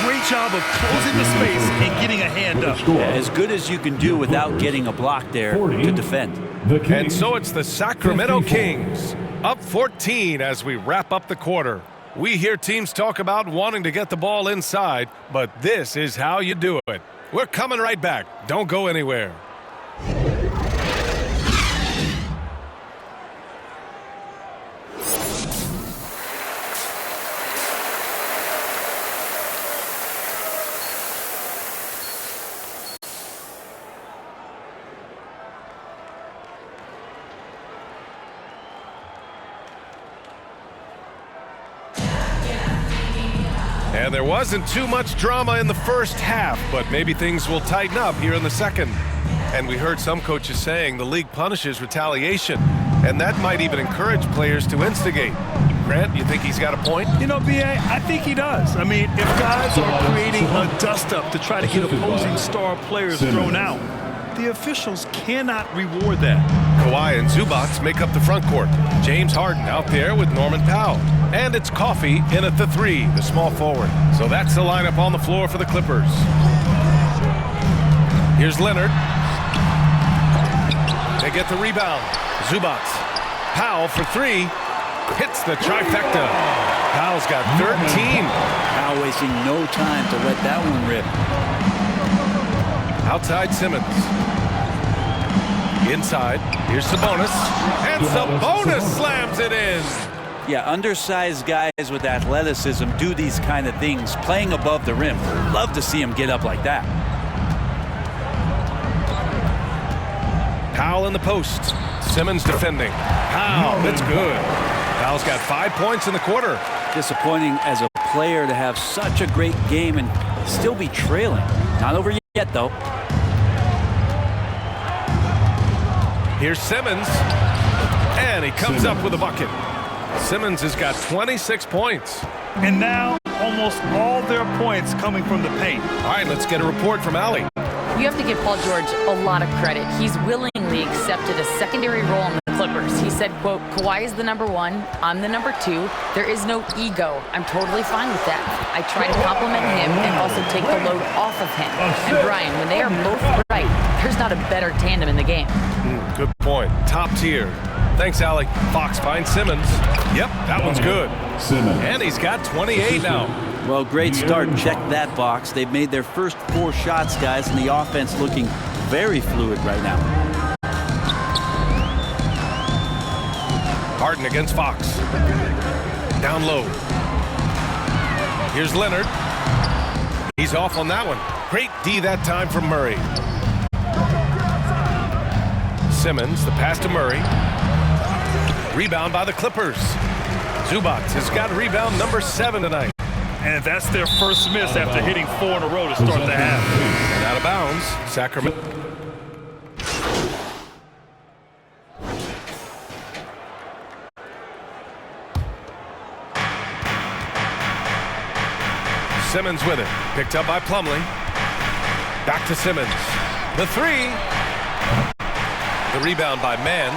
[SPEAKER 5] Great job of closing the space and getting a hand up.
[SPEAKER 14] Yeah, as good as you can do without getting a block there to defend.
[SPEAKER 3] And so it's the Sacramento Kings up 14 as we wrap up the quarter. We hear teams talk about wanting to get the ball inside, but this is how you do it. We're coming right back. Don't go anywhere. And there wasn't too much drama in the first half, but maybe things will tighten up here in the second. And we heard some coaches saying the league punishes retaliation, and that might even encourage players to instigate. Grant, you think he's got a point?
[SPEAKER 5] You know, B.A., I think he does. I mean, if guys are creating a dust-up to try to get opposing star players thrown out, the officials cannot reward that.
[SPEAKER 3] Kawhi and Zubac make up the front court. James Harden out there with Norman Powell. And it's Coffey in at the 3, the small forward. So that's the lineup on the floor for the Clippers. Here's Leonard. They get the rebound. Zubac. Powell for 3. Hits the trifecta. Powell's got 13.
[SPEAKER 14] Powell wasting no time to let that one rip.
[SPEAKER 3] Outside Simmons. Inside. Here's Sabonis. And Sabonis slams it in.
[SPEAKER 14] Yeah, undersized guys with athleticism do these kind of things, playing above the rim. Love to see him get up like that.
[SPEAKER 3] Powell in the post. Simmons defending. Powell, that's good. Powell's got 5 points in the quarter.
[SPEAKER 14] Disappointing as a player to have such a great game and still be trailing. Not over yet, though.
[SPEAKER 3] Here's Simmons. And he comes up with a bucket. Simmons has got 26 points.
[SPEAKER 5] And now, almost all their points coming from the paint.
[SPEAKER 3] All right, let's get a report from Allie.
[SPEAKER 7] You have to give Paul George a lot of credit. He's willingly accepted a secondary role in the Clippers. He said, quote, Kawhi is the number 1, I'm the number 2. There is no ego. I'm totally fine with that. I try to compliment him and also take the load off of him. And Brian, when they are both right, there's not a better tandem in the game.
[SPEAKER 3] Good point. Top tier. Thanks, Allie. Fox finds Simmons. Yep, that one's good. And he's got 28 now.
[SPEAKER 14] Well, great start. Check that box. They've made their first 4 shots, guys, and the offense looking very fluid right now.
[SPEAKER 3] Harden against Fox. Down low. Here's Leonard. He's off on that one. Great D that time from Murray. Simmons, the pass to Murray. Rebound by the Clippers. Zubac has got rebound number 7 tonight.
[SPEAKER 5] And that's their first miss after hitting 4 in a row to start the half.
[SPEAKER 3] And out of bounds, Sacramento. Simmons with it. Picked up by Plumlee. Back to Simmons. The 3. The rebound by Mann.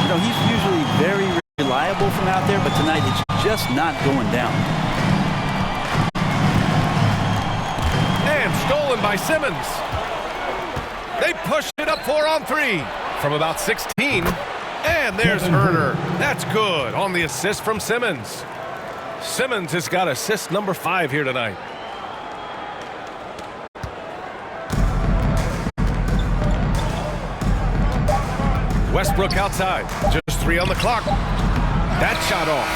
[SPEAKER 14] You know, he's usually very reliable from out there, but tonight it's just not going down.
[SPEAKER 3] And stolen by Simmons. They pushed it up 4 on 3 from about 16. And there's Herder. That's good on the assist from Simmons. Simmons has got assist number 5 here tonight. Westbrook outside. Just 3 on the clock. That shot off.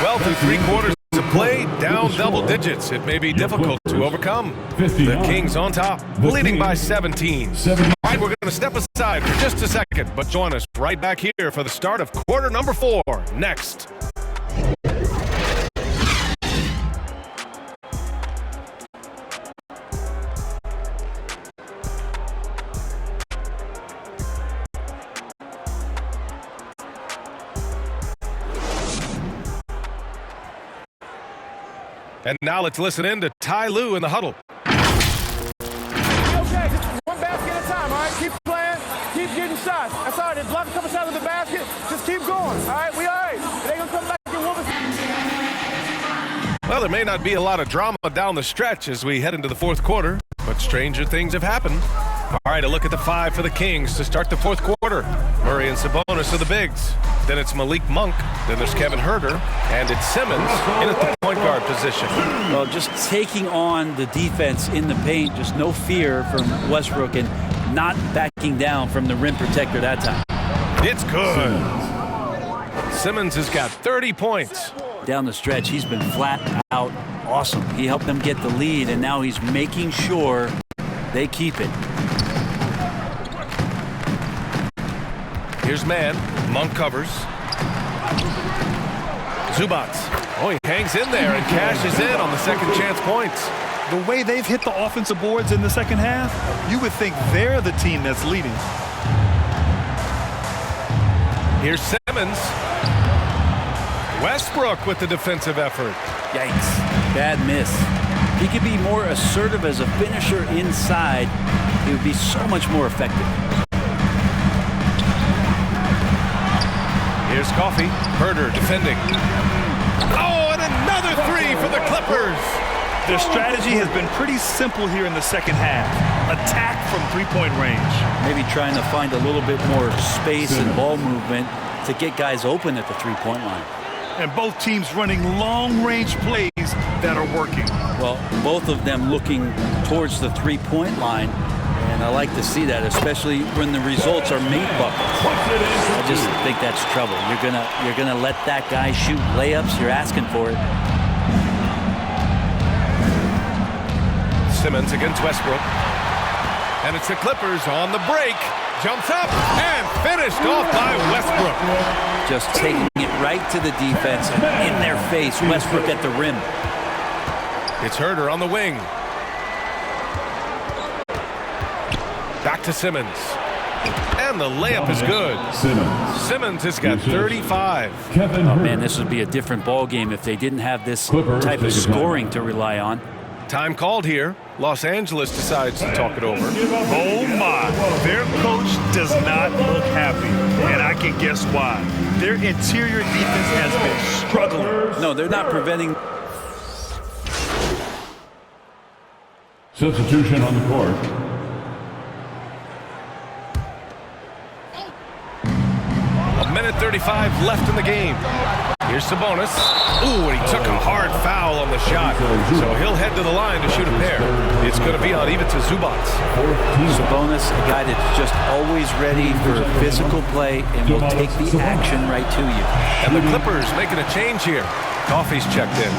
[SPEAKER 3] Well, through 3 quarters of play, down double digits. It may be difficult to overcome. The Kings on top, leading by 17. All right, we're going to step aside for just a second, but join us right back here for the start of quarter number 4 next. And now let's listen in to Ty Lue in the huddle.
[SPEAKER 15] Okay, just one basket at a time, all right? Keep playing, keep getting shots. That's all right. There's block a couple shots in the basket. Just keep going, all right? We all right. They gonna come back and whoop us.
[SPEAKER 3] Well, there may not be a lot of drama down the stretch as we head into the 4th quarter, but stranger things have happened. All right, a look at the 5 for the Kings to start the 4th quarter. Murray and Sabonis are the bigs. Then it's Malik Monk. Then there's Kevin Herder. And it's Simmons in at the point guard position.
[SPEAKER 14] Well, just taking on the defense in the paint. Just no fear from Westbrook and not backing down from the rim protector that time.
[SPEAKER 3] It's good. Simmons has got 30 points.
[SPEAKER 14] Down the stretch, he's been flat out awesome. He helped them get the lead, and now he's making sure they keep it.
[SPEAKER 3] Here's Mann. Monk covers. Zubac. Oh, he hangs in there and cashes in on the second chance points.
[SPEAKER 5] The way they've hit the offensive boards in the second half, you would think they're the team that's leading.
[SPEAKER 3] Here's Simmons. Westbrook with the defensive effort.
[SPEAKER 14] Yikes. Bad miss. He could be more assertive as a finisher inside. He would be so much more effective.
[SPEAKER 3] Here's Coffey. Herder defending. Oh, and another 3 for the Clippers.
[SPEAKER 5] Their strategy has been pretty simple here in the second half. Attack from 3-point range.
[SPEAKER 14] Maybe trying to find a little bit more space and ball movement to get guys open at the 3-point line.
[SPEAKER 5] And both teams running long-range plays that are working.
[SPEAKER 14] Well, both of them looking towards the 3-point line. And I like to see that, especially when the results are made buckets. I just think that's trouble. You're gonna let that guy shoot layups. You're asking for it.
[SPEAKER 3] Simmons against Westbrook. And it's the Clippers on the break. Jumps up and finished off by Westbrook.
[SPEAKER 14] Just taking it right to the defense and in their face. Westbrook at the rim.
[SPEAKER 3] It's Herter on the wing. Back to Simmons. And the layup is good. Simmons has got 35.
[SPEAKER 14] Oh, man, this would be a different ball game if they didn't have this type of scoring to rely on.
[SPEAKER 3] Time called here. Los Angeles decides to talk it over.
[SPEAKER 5] Oh, my. Their coach does not look happy, and I can guess why. Their interior defense has been struggling.
[SPEAKER 14] No, they're not preventing.
[SPEAKER 6] Substitution on the court.
[SPEAKER 3] A minute 35 left in the game. Here's Sabonis. Ooh, and he took a hard foul on the shot. So he'll head to the line to shoot a pair. It's going to be on Ivica Zubac.
[SPEAKER 14] Sabonis, a guy that's just always ready for physical play and will take the action right to you.
[SPEAKER 3] And the Clippers making a change here. Coffey's checked in.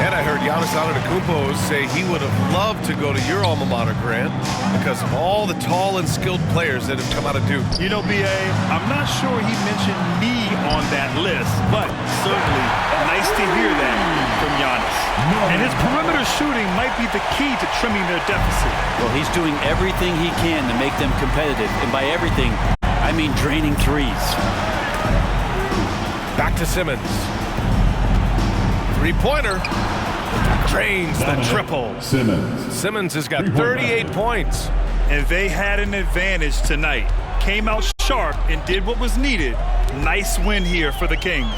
[SPEAKER 3] And I heard Giannis Antetokounmpo say he would have loved to go to your alma mater, Grant, because of all the tall and skilled players that have come out of Duke.
[SPEAKER 5] You know, B.A., I'm not sure he mentioned me on that list, but certainly nice to hear that from Giannis. And his perimeter shooting might be the key to trimming their deficit.
[SPEAKER 14] Well, he's doing everything he can to make them competitive. And by everything, I mean draining threes.
[SPEAKER 3] Back to Simmons. Three-pointer. Drains the triple. Simmons has got 38 points.
[SPEAKER 5] And they had an advantage tonight. Came out sharp and did what was needed. Nice win here for the Kings.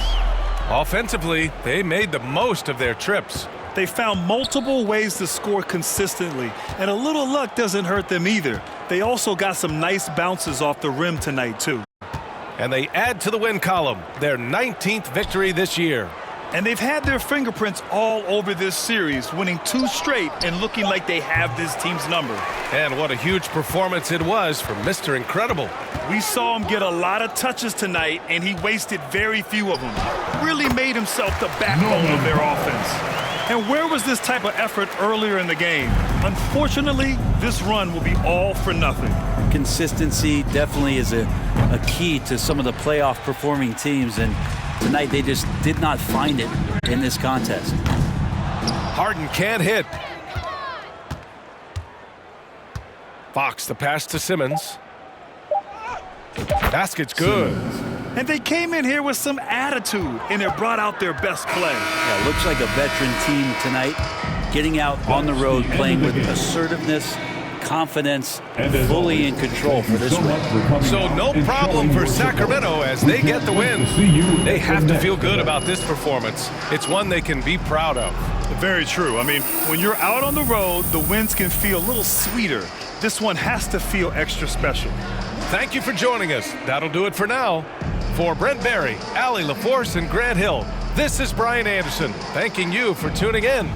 [SPEAKER 3] Offensively, they made the most of their trips.
[SPEAKER 5] They found multiple ways to score consistently, and a little luck doesn't hurt them either. They also got some nice bounces off the rim tonight, too.
[SPEAKER 3] And they add to the win column, their 19th victory this year.
[SPEAKER 5] And they've had their fingerprints all over this series, winning 2 straight and looking like they have this team's number.
[SPEAKER 3] And what a huge performance it was for Mr. Incredible.
[SPEAKER 5] We saw him get a lot of touches tonight, and he wasted very few of them. Really made himself the backbone of their offense. And where was this type of effort earlier in the game? Unfortunately, this run will be all for nothing.
[SPEAKER 14] Consistency definitely is a key to some of the playoff performing teams, and tonight they just did not find it in this contest.
[SPEAKER 3] Harden can't hit. Fox the pass to Simmons. Basket's good.
[SPEAKER 5] And they came in here with some attitude, and it brought out their best play.
[SPEAKER 14] Yeah, looks like a veteran team tonight, getting out on the road, playing with assertiveness, confidence, fully in control for this win.
[SPEAKER 3] So no problem for Sacramento as they get the win. They have to feel good about this performance. It's one they can be proud of.
[SPEAKER 5] Very true. I mean, when you're out on the road, the wins can feel a little sweeter. This one has to feel extra special.
[SPEAKER 3] Thank you for joining us. That'll do it for now. For Brent Barry, Allie LaForce, and Grant Hill, this is Brian Anderson, thanking you for tuning in.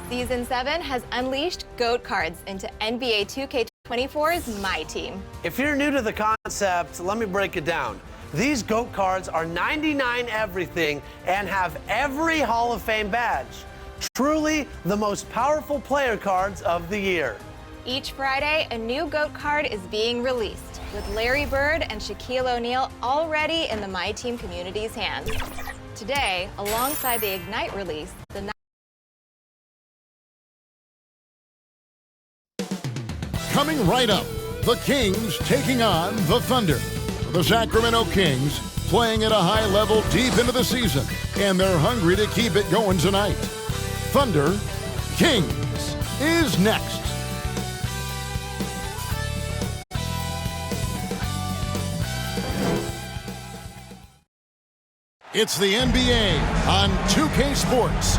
[SPEAKER 16] Season 7 has unleashed GOAT cards into NBA 2K24's My Team.
[SPEAKER 17] If you're new to the concept, let me break it down. These GOAT cards are 99 everything and have every Hall of Fame badge. Truly the most powerful player cards of the year.
[SPEAKER 16] Each Friday, a new GOAT card is being released, with Larry Bird and Shaquille O'Neal already in the My Team community's hands. Today, alongside the Ignite release, the
[SPEAKER 11] Coming right up, the Kings taking on the Thunder. The Sacramento Kings playing at a high level deep into the season, and they're hungry to keep it going tonight. Thunder Kings is next. It's the NBA on 2K Sports.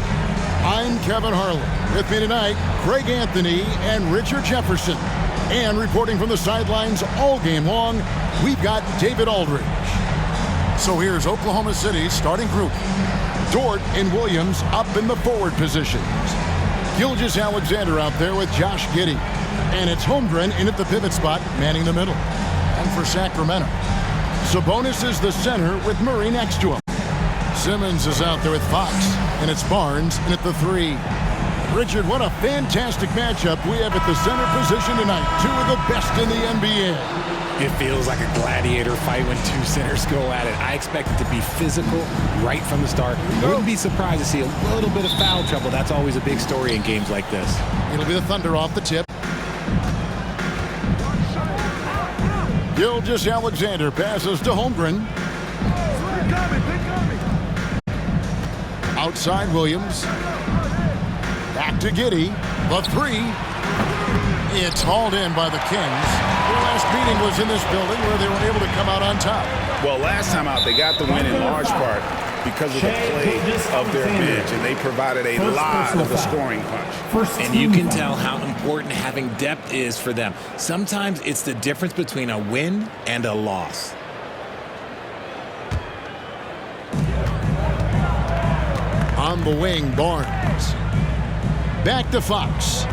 [SPEAKER 11] I'm Kevin Harlan. With me tonight, Greg Anthony and Richard Jefferson. And reporting from the sidelines all game long, we've got David Aldridge. So here's Oklahoma City's starting group. Dort and Williams up in the forward positions. Gilgeous-Alexander out there with Josh Giddey. And it's Holmgren in at the pivot spot, manning the middle. And for Sacramento, Sabonis is the center with Murray next to him. Simmons is out there with Fox, and it's Barnes in at the 3. Richard, what a fantastic matchup we have at the center position tonight. Two of the best in the NBA.
[SPEAKER 4] It feels like a gladiator fight when two centers go at it. I expect it to be physical right from the start. I wouldn't be surprised to see a little bit of foul trouble. That's always a big story in games like this.
[SPEAKER 11] It'll be the Thunder off the tip. Gilgeous-Alexander passes to Holmgren. Outside Williams. Back to Giddey. The 3. It's hauled in by the Kings. Their last meeting was in this building where they were able to come out on top.
[SPEAKER 12] Well, last time out, they got the win in large part because of the play of their bench, and they provided a lot of the scoring punch.
[SPEAKER 4] And you can tell how important having depth is for them. Sometimes it's the difference between a win and a loss.
[SPEAKER 11] On the wing, Barnes. Back to Fox.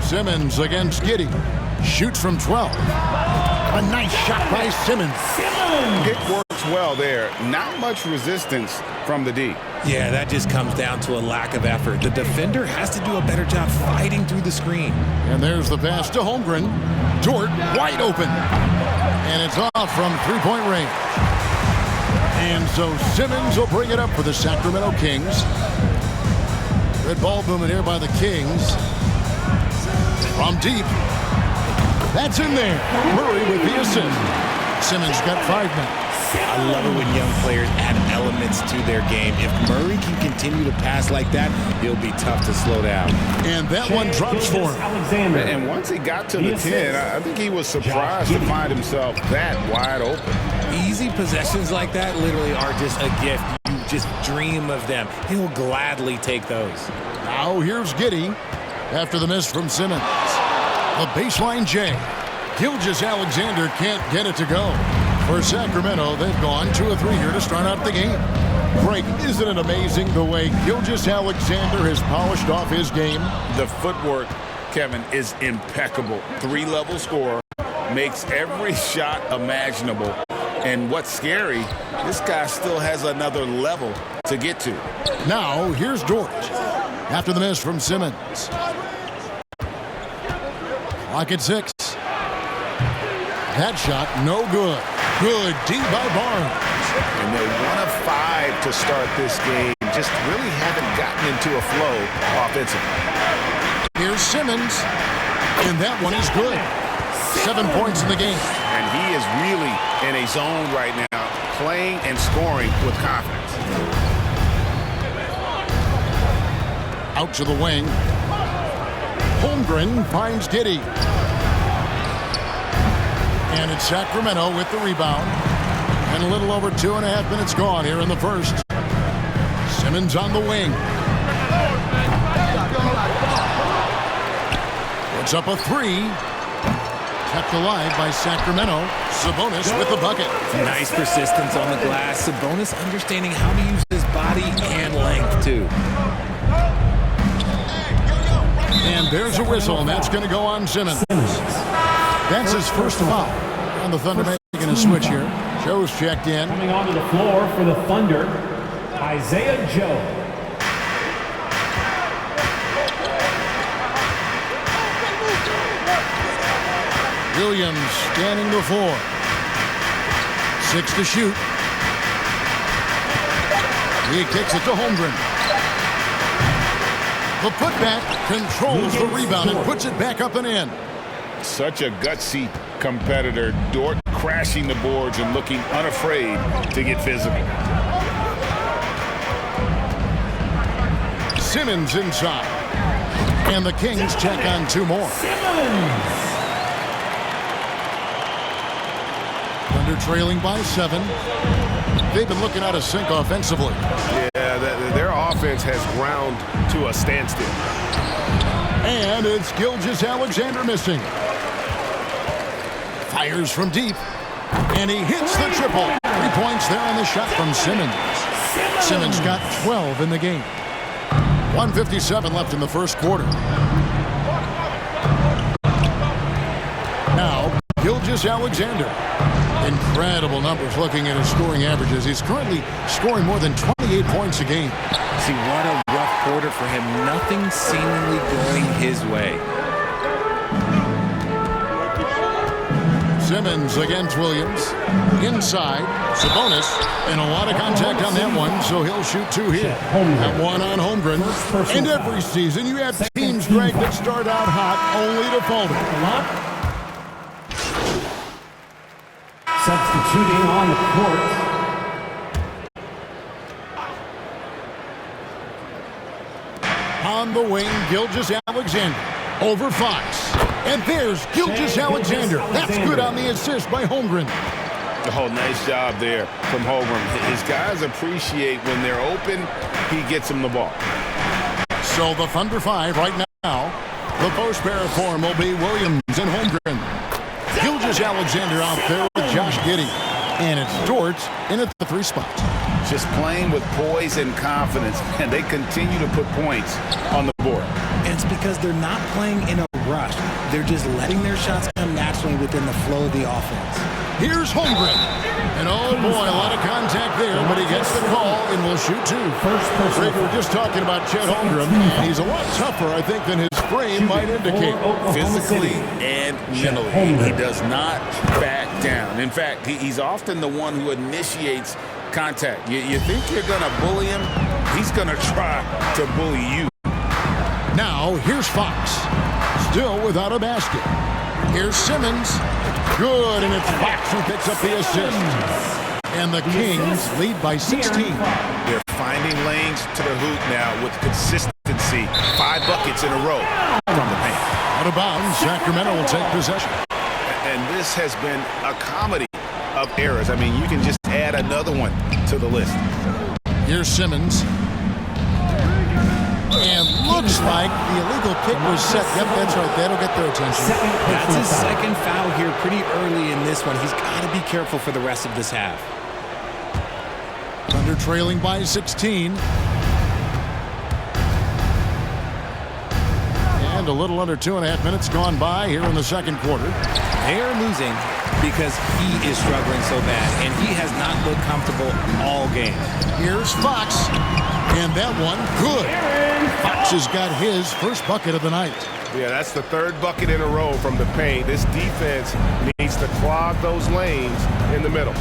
[SPEAKER 11] Simmons against Giddey. Shoots from 12. A nice shot by Simmons.
[SPEAKER 12] It works well there. Not much resistance from the D.
[SPEAKER 4] Yeah, that just comes down to a lack of effort. The defender has to do a better job fighting through the screen.
[SPEAKER 11] And there's the pass to Holmgren. Dort wide open. And it's off from three-point range. And so Simmons will bring it up for the Sacramento Kings. Good ball movement here by the Kings. From deep. That's in there. Murray with the assist. Simmons got 5 now.
[SPEAKER 4] I love it when young players add elements to their game. If Murray can continue to pass like that, he'll be tough to slow down.
[SPEAKER 11] And that one drops for him.
[SPEAKER 12] And once he got to the 10, I think he was surprised to find himself that wide open.
[SPEAKER 4] Easy possessions like that literally are just a gift. You just dream of them. He'll gladly take those.
[SPEAKER 11] Now here's Giddey after the miss from Simmons. The baseline J. Gilgeous-Alexander can't get it to go. For Sacramento, they've gone 2 of 3 here to start out the game. Greg, isn't it amazing the way Gilgeous-Alexander has polished off his game?
[SPEAKER 12] The footwork, Kevin, is impeccable. 3-level scorer, makes every shot imaginable. And what's scary, this guy still has another level to get to.
[SPEAKER 11] Now, here's Dort after the miss from Simmons. Clock at 6. That shot, no good. Good D by Barnes.
[SPEAKER 12] And they're 1 of 5 to start this game. Just really haven't gotten into a flow offensively.
[SPEAKER 11] Here's Simmons. And that one is good. 7 points in the game.
[SPEAKER 12] And he is really in a zone right now, playing and scoring with confidence.
[SPEAKER 11] Out to the wing. Holmgren finds Giddey. And it's Sacramento with the rebound. And a little over 2.5 minutes gone here in the first. Simmons on the wing. Puts up a three. Kept alive by Sacramento. Sabonis with the bucket.
[SPEAKER 4] Nice persistence on the glass. Sabonis understanding how to use his body and length, too.
[SPEAKER 11] And there's a whistle, and that's going to go on Simmons. That's his first foul. And the Thunder making a switch here. Joe's checked in.
[SPEAKER 6] Coming onto the floor for the Thunder, Isaiah Joe.
[SPEAKER 11] Williams scanning the floor. 6 to shoot. He kicks it to Holmgren. The putback controls the rebound and puts it back up and in.
[SPEAKER 12] Such a gutsy competitor. Dort crashing the boards and looking unafraid to get physical.
[SPEAKER 11] Simmons inside. And the Kings check on 2 more.
[SPEAKER 6] Simmons.
[SPEAKER 11] Thunder trailing by 7. They've been looking out of sync offensively.
[SPEAKER 18] Yeah, their offense has ground to a standstill.
[SPEAKER 11] And it's Gilgeous-Alexander missing. Fires from deep. And he hits the triple. 3 points there on the shot from Simmons. Simmons got 12 in the game. 1:57 left in the first quarter. Now, Gilgeous-Alexander. Incredible numbers looking at his scoring averages. He's currently scoring more than 28 points a game.
[SPEAKER 4] See, what a rough quarter for him. Nothing seemingly going his way.
[SPEAKER 11] Simmons against Williams. Inside. Sabonis. And a lot of contact on that one, so he'll shoot 2 here. That one on Holmgren. And every season you have teams, Greg, that start out hot only to falter.
[SPEAKER 6] Substituting on the court.
[SPEAKER 11] On the wing, Gilgeous-Alexander over Fox. And there's Gilgeous-Alexander. That's good on the assist by Holmgren.
[SPEAKER 12] Oh, nice job there from Holmgren. His guys appreciate when they're open, he gets them the ball.
[SPEAKER 11] So the Thunder 5 right now. The post pair of form will be Williams and Holmgren. Gilgeous-Alexander out there with Josh Giddey. And it's Dort in at the 3 spot.
[SPEAKER 12] Just playing with poise and confidence, and they continue to put points on the board.
[SPEAKER 4] And it's because they're not playing in a rush. They're just letting their shots come naturally within the flow of the offense.
[SPEAKER 11] Here's Holmgren. And oh boy, a lot of contact there, but he gets the call and will shoot 2. Rick, we're just talking about Chet Holmgren. He's a lot tougher, I think, than his frame might indicate.
[SPEAKER 12] Physically and mentally, he does not back down. In fact, he's often the one who initiates contact. You think you're going to bully him? He's going to try to bully you.
[SPEAKER 11] Now, here's Fox. Still without a basket. Here's Simmons. Good, and it's Fox who picks up the assist. And the Kings lead by 16.
[SPEAKER 18] They're finding lanes to the hoop now with consistency. 5 buckets in a row from the paint.
[SPEAKER 11] Out of bounds, Sacramento will take possession.
[SPEAKER 18] And this has been a comedy of errors. I mean, you can just add another one to the list.
[SPEAKER 11] Here's Simmons. And looks like the illegal kick was set. Yep, that's right. That'll get their attention.
[SPEAKER 4] That's his second foul here pretty early in this one. He's got to be careful for the rest of this half.
[SPEAKER 11] Thunder trailing by 16. And a little under 2.5 minutes gone by here in the second quarter.
[SPEAKER 4] They are losing because he is struggling so bad, and he has not looked comfortable all game.
[SPEAKER 11] Here's Fox. And that one, good. Fox has got his first bucket of the night.
[SPEAKER 18] Yeah, that's the 3rd bucket in a row from the paint. This defense needs to clog those lanes in the middle.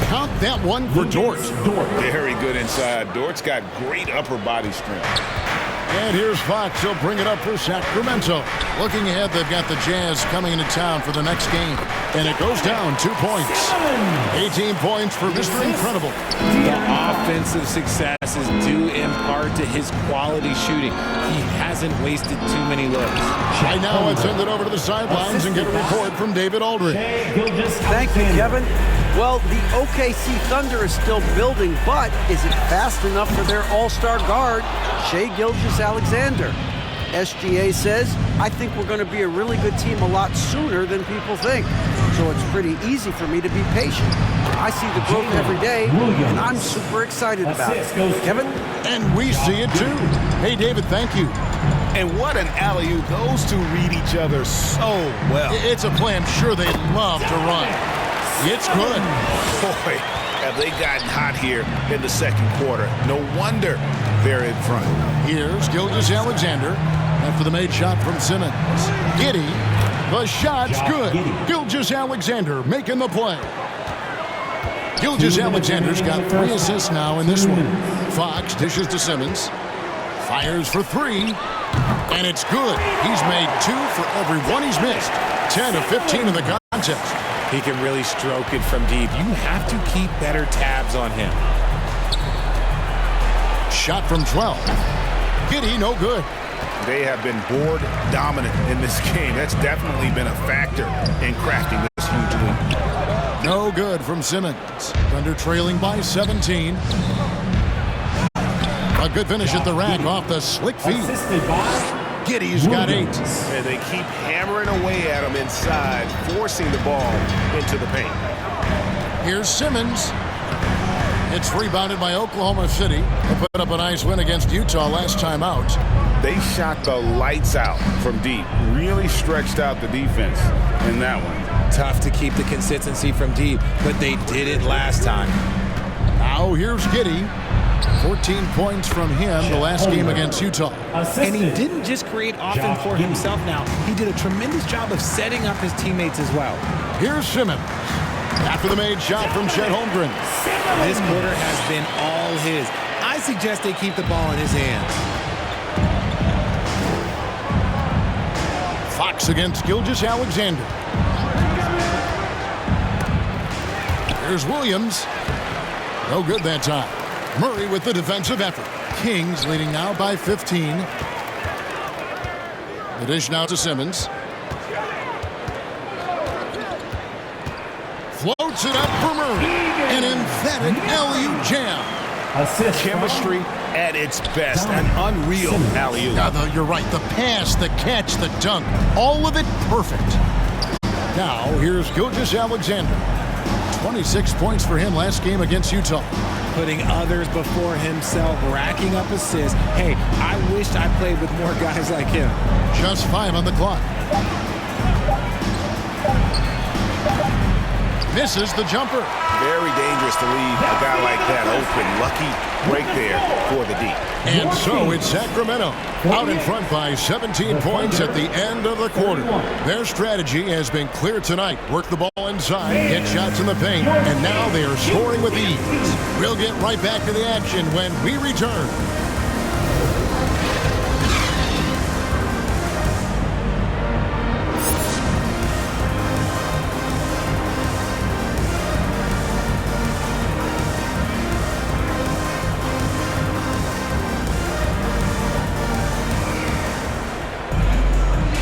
[SPEAKER 11] Count that one for Dort.
[SPEAKER 12] Very good inside. Dort's got great upper body strength.
[SPEAKER 11] And here's Fox. He'll bring it up for Sacramento. Looking ahead, they've got the Jazz coming into town for the next game. And it goes down 2 points. 18 points for Mr. Incredible.
[SPEAKER 4] The offensive success is due in part to his quality shooting. He hasn't wasted too many looks.
[SPEAKER 11] Right now, let's send it over to the sidelines and get a report from David Aldridge.
[SPEAKER 14] Thank you, Kevin. Well, the OKC Thunder is still building, but is it fast enough for their all-star guard, Shai Gilgeous-Alexander? SGA says, I think we're going to be a really good team a lot sooner than people think. So it's pretty easy for me to be patient. I see the growth every day, and I'm super excited about it. Kevin?
[SPEAKER 11] And we see it too. Hey, David, thank you.
[SPEAKER 18] And what an alley-oop. Those two read each other so well.
[SPEAKER 11] It's a play I'm sure they love to run. It's good.
[SPEAKER 18] Boy, have they gotten hot here in the second quarter. No wonder they're in front.
[SPEAKER 11] Here's Gilgeous-Alexander after the made shot from Simmons. Giddey, the shot's good. Gilgeous-Alexander making the play. Gilgeous-Alexander's got 3 assists now in this one. Fox dishes to Simmons. Fires for 3. And it's good. He's made 2 for every one he's missed. 10 of 15 in the contest.
[SPEAKER 4] He can really stroke it from deep. You have to keep better tabs on him.
[SPEAKER 11] Shot from 12. Giddey, no good.
[SPEAKER 18] They have been board dominant in this game. That's definitely been a factor in crafting this huge lead.
[SPEAKER 11] No good from Simmons. Thunder trailing by 17. A good finish at the rack off the slick feed. Giddey's got 8.
[SPEAKER 18] And they keep hammering away at him inside, forcing the ball into the paint.
[SPEAKER 11] Here's Simmons. It's rebounded by Oklahoma City. They put up a nice win against Utah last time out.
[SPEAKER 18] They shot the lights out from deep. Really stretched out the defense in that one.
[SPEAKER 4] Tough to keep the consistency from deep, but they did it last time.
[SPEAKER 11] Now here's Giddey. 14 points from him the last game against Utah.
[SPEAKER 4] And he didn't just create offense for himself now. He did a tremendous job of setting up his teammates as well.
[SPEAKER 11] Here's Simmons. After the made shot from Chet Holmgren.
[SPEAKER 4] This quarter has been all his. I suggest they keep the ball in his hands.
[SPEAKER 11] Fox against Gilgeous-Alexander. Here's Williams. No good that time. Murray with the defensive effort. Kings leading now by 15. The dish now to Simmons. Floats it up for Murray. An emphatic alley-oop jam.
[SPEAKER 18] Chemistry at its best. An unreal alley-oop.
[SPEAKER 11] You're right. The pass, the catch, the dunk. All of it perfect. Now, here's Gilgeous-Alexander. 26 points for him last game against Utah.
[SPEAKER 4] Putting others before himself, racking up assists. Hey, I wished I played with more guys like him.
[SPEAKER 11] Just 5 on the clock. Misses the jumper.
[SPEAKER 18] Very dangerous to leave a guy like that open. Lucky break there for the deep.
[SPEAKER 11] And so it's Sacramento out in front by 17 points at the end of the quarter. Their strategy has been clear tonight. Work the ball inside, get shots in the paint, and now they are scoring with ease. We'll get right back to the action when we return.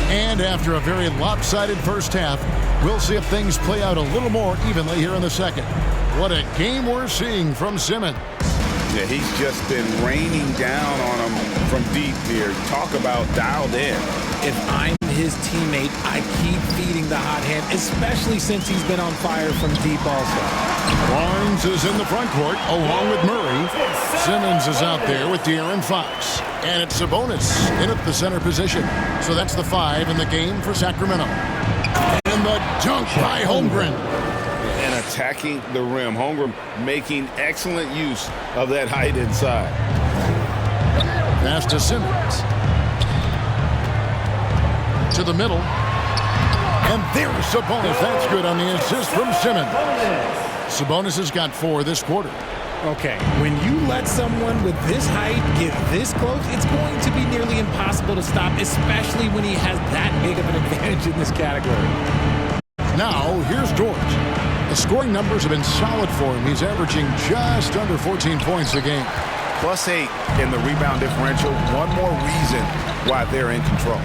[SPEAKER 11] And after a very lopsided first half, we'll see if things play out a little more evenly here in the second. What a game we're seeing from Simmons.
[SPEAKER 18] Yeah, he's just been raining down on him from deep here. Talk about dialed in.
[SPEAKER 4] If I'm his teammate, I keep feeding the hot hand, especially since he's been on fire from deep also.
[SPEAKER 11] Barnes is in the front court along with Murray. Simmons is out there with De'Aaron Fox. And it's Sabonis in at the center position. So that's the 5 in the game for Sacramento. And the dunk by Holmgren.
[SPEAKER 18] And attacking the rim. Holmgren making excellent use of that height inside.
[SPEAKER 11] Pass to Simmons. To the middle. And there's Sabonis. That's good on the assist from Simmons. Sabonis has got 4 this quarter.
[SPEAKER 4] Okay, when you let someone with this height get this close, it's going to be nearly impossible to stop, especially when he has that big of an advantage in this category.
[SPEAKER 11] Now, here's George. The scoring numbers have been solid for him. He's averaging just under 14 points a game.
[SPEAKER 18] +8 in the rebound differential. One more reason why they're in control.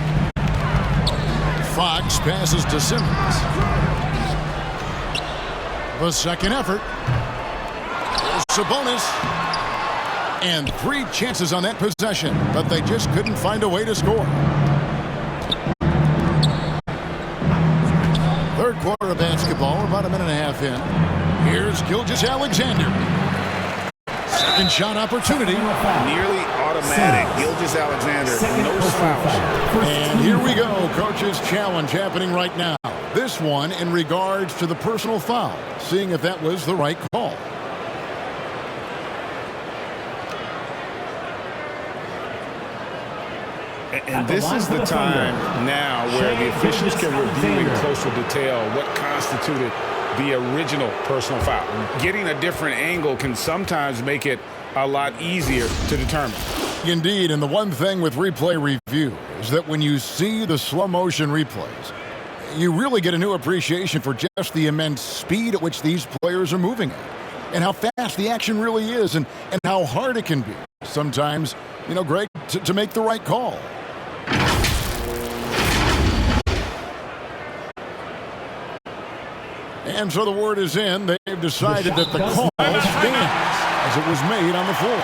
[SPEAKER 11] Fox passes to Simmons. The second effort. Sabonis. And 3 chances on that possession, but they just couldn't find a way to score. Third quarter of basketball, about a minute and a half in. Here's Gilgeous-Alexander. Second shot opportunity.
[SPEAKER 18] Nearly automatic. Gilgeous-Alexander, no slouch.
[SPEAKER 11] And here we go. Coach's challenge happening right now. This one in regards to the personal foul. Seeing if that was the right call.
[SPEAKER 18] And this is the time now where the officials can review in closer detail what constituted the original personal foul. Getting a different angle can sometimes make it a lot easier to determine.
[SPEAKER 11] Indeed, and the one thing with replay review is that when you see the slow motion replays, you really get a new appreciation for just the immense speed at which these players are moving at, and how fast the action really is, and how hard it can be sometimes, Greg, to make the right call. And so the word is in. They've decided that the call stands as it was made on the floor.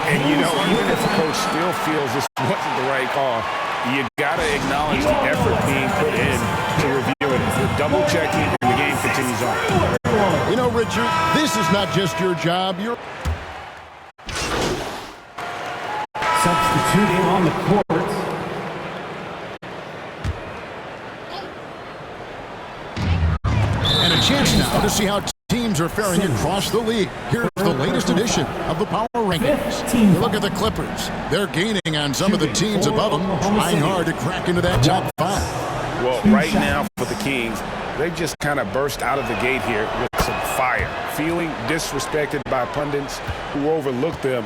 [SPEAKER 18] And even if the coach still feels this wasn't the right call, you got to acknowledge the effort being put in to review it. We're double checking, and the game continues on.
[SPEAKER 11] Richard, this is not just your job. You're
[SPEAKER 6] substituting on the court.
[SPEAKER 11] And a chance now to see how teams are faring across the league. Here's the latest edition of the Power Rankings. You look at the Clippers. They're gaining on some of the teams above them, trying hard to crack into that top 5.
[SPEAKER 18] Well, right now for the Kings, they just kind of burst out of the gate here with some fire, feeling disrespected by pundits who overlook them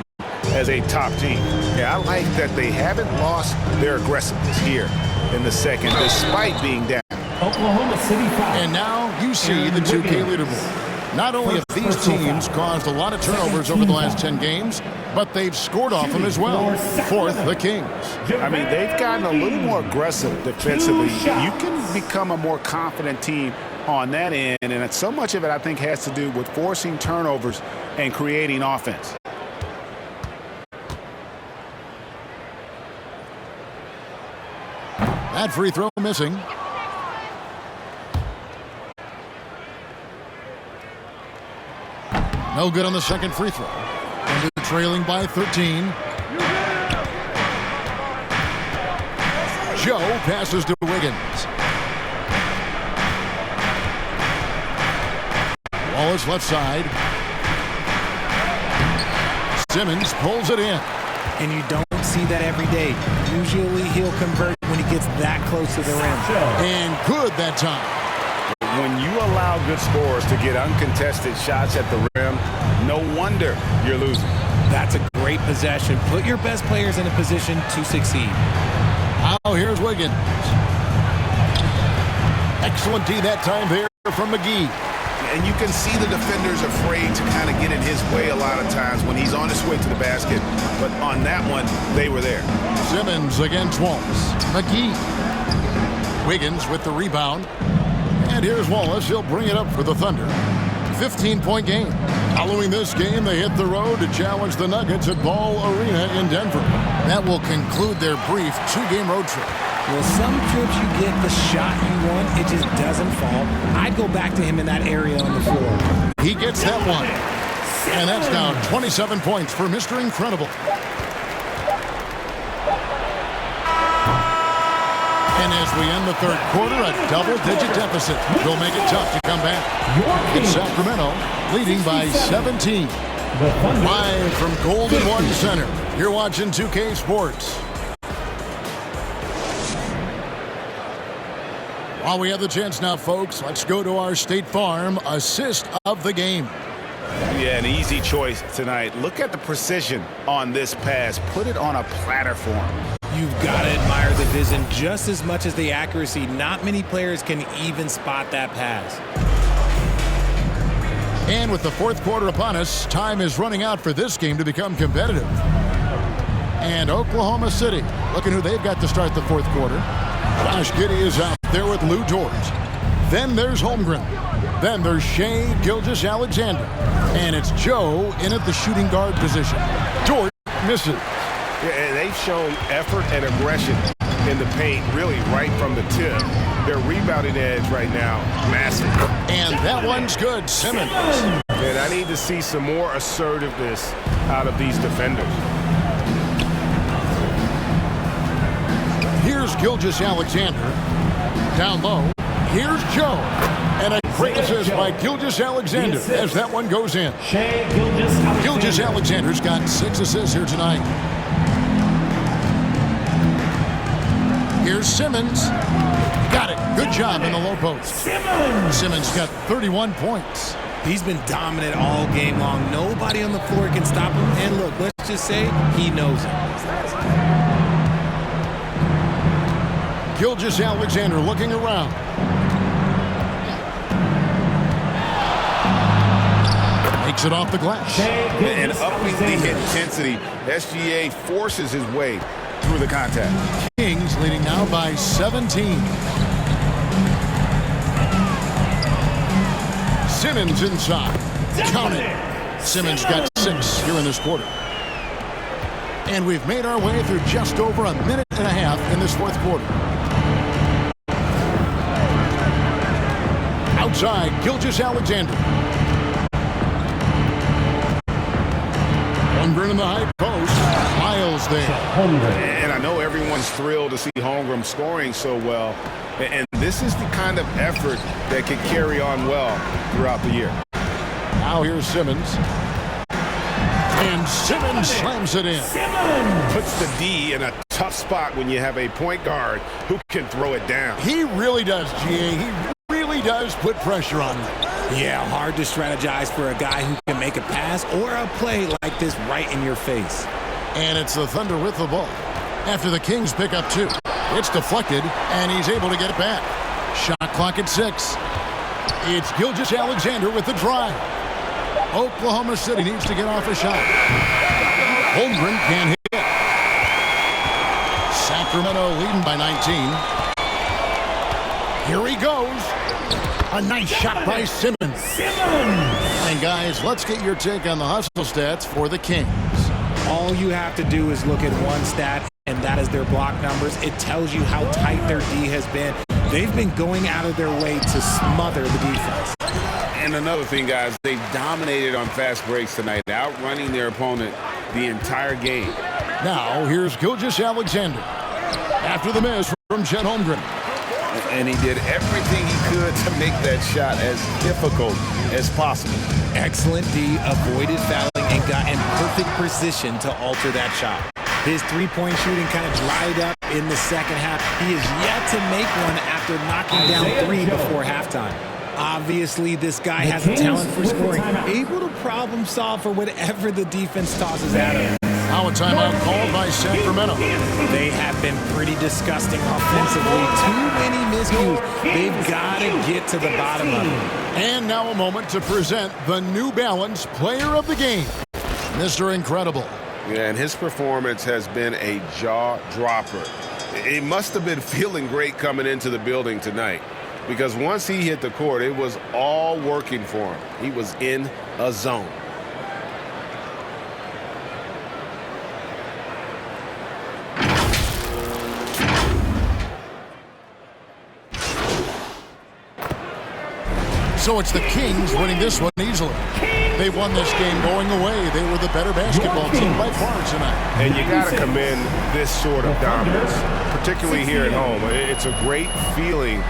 [SPEAKER 18] as a top team. Yeah, I like that they haven't lost their aggressiveness here in the second, despite being down.
[SPEAKER 6] Oklahoma City foul.
[SPEAKER 11] And now you see the 2K leaderboard. Not only have these teams caused a lot of turnovers over the last 10 games, but they've scored off them as well. Fourth, the Kings.
[SPEAKER 18] I mean, they've gotten a little more aggressive defensively. You can become a more confident team on that end, and so much of it, I think, has to do with forcing turnovers and creating offense.
[SPEAKER 11] That free throw missing. No good on the second free throw. And they're trailing by 13. Joe passes to Wiggins. Wallace left side. Simmons pulls it in.
[SPEAKER 4] And you don't see that every day. Usually he'll convert when he gets that close to the rim.
[SPEAKER 11] And good that time.
[SPEAKER 18] When you allow good scorers to get uncontested shots at the rim, no wonder you're losing.
[SPEAKER 4] That's a great possession. Put your best players in a position to succeed.
[SPEAKER 11] Now here's Wiggins. Excellent D that time there from McGee.
[SPEAKER 18] And you can see the defenders afraid to kind of get in his way a lot of times when he's on his way to the basket. But on that one, they were there.
[SPEAKER 11] Simmons against Wallace. McGee. Wiggins with the rebound. And here's Wallace. He'll bring it up for the Thunder. 15-point game. Following this game, they hit the road to challenge the Nuggets at Ball Arena in Denver. That will conclude their brief 2-game road trip.
[SPEAKER 4] Well, some trips you get the shot you want, it just doesn't fall. I'd go back to him in that area on the floor.
[SPEAKER 11] He gets that one. And that's now 27 points for Mr. Incredible. And as we end the third quarter, a double-digit deficit will make it tough to come back. It's Sacramento leading by 17. Live from Golden One Center, you're watching 2K Sports. While we have the chance now, folks, let's go to our State Farm assist of the game.
[SPEAKER 18] Yeah, an easy choice tonight. Look at the precision on this pass. Put it on a platter for him.
[SPEAKER 4] You've got to admire the vision just as much as the accuracy. Not many players can even spot that pass.
[SPEAKER 11] And with the fourth quarter upon us, time is running out for this game to become competitive. And Oklahoma City, looking who they've got to start the fourth quarter. Josh Giddey is out there with Lou George. Then there's Holmgren. Then there's Shea Gilgeous-Alexander. And it's Joe in at the shooting guard position. George misses.
[SPEAKER 18] Yeah, they've shown effort and aggression in the paint, really right from the tip. Their rebounding edge right now, massive.
[SPEAKER 11] And that one's good, Simmons.
[SPEAKER 18] And I need to see some more assertiveness out of these defenders.
[SPEAKER 11] Here's Gilgeous-Alexander. Down low, here's Joe. And a great assist by Gilgeous-Alexander as that one goes in. Gilgeous-Alexander's got 6 assists here tonight. Here's Simmons. Got it. Good job in the low post. Simmons got 31 points.
[SPEAKER 4] He's been dominant all game long. Nobody on the floor can stop him. And look, let's just say he knows it.
[SPEAKER 11] Gilgeous-Alexander looking around. Makes it off the glass.
[SPEAKER 18] And upping the intensity, SGA forces his way through the contact.
[SPEAKER 11] Kings leading now by 17. Simmons inside. Count it. Simmons got 6 here in this quarter. And we've made our way through just over a minute and a half in this fourth quarter. Outside, Gilgeous-Alexander. Holmgren in the high post. Miles there.
[SPEAKER 18] And I know everyone's thrilled to see Holmgren scoring so well. And this is the kind of effort that can carry on well throughout the year.
[SPEAKER 11] Now here's Simmons. And Simmons slams it in.
[SPEAKER 18] Puts the D in a tough spot when you have a point guard who can throw it down.
[SPEAKER 11] He really does, GA. He really does put pressure on them.
[SPEAKER 4] Yeah, hard to strategize for a guy who can make a pass or a play like this right in your face.
[SPEAKER 11] And it's the Thunder with the ball. After the Kings pick up 2. It's deflected, and he's able to get it back. Shot clock at 6. It's Gilgeous-Alexander with the drive. Oklahoma City needs to get off a shot. Holmgren can't hit. Sacramento leading by 19. Here he goes. A nice shot by Simmons. And guys, let's get your take on the hustle stats for the Kings.
[SPEAKER 4] All you have to do is look at one stat, and that is their block numbers. It tells you how tight their D has been. They've been going out of their way to smother the defense.
[SPEAKER 18] And another thing, guys, they've dominated on fast breaks tonight, outrunning their opponent the entire game.
[SPEAKER 11] Now, here's Gilgeous-Alexander. After the miss from Chet Holmgren.
[SPEAKER 18] And he did everything he could to make that shot as difficult as possible.
[SPEAKER 4] Excellent D, avoided fouling, and got in perfect position to alter that shot. His three-point shooting kind of dried up in the second half. He is yet to make one after knocking down 3 before halftime. Obviously, this guy has a talent for scoring, able to problem solve for whatever the defense tosses at him.
[SPEAKER 11] Now a timeout called by Sacramento.
[SPEAKER 4] They have been pretty disgusting offensively. Too many miscues. They've got to get to the bottom of it.
[SPEAKER 11] And now a moment to present the New Balance Player of the Game, Mr. Incredible.
[SPEAKER 18] Yeah, and his performance has been a jaw-dropper. He must have been feeling great coming into the building tonight, because once he hit the court, it was all working for him. He was in a zone.
[SPEAKER 11] So it's the Kings winning this one easily. They won this game going away. They were the better basketball team by far tonight.
[SPEAKER 18] And you got to commend this sort of dominance, particularly here at home. It's a great feeling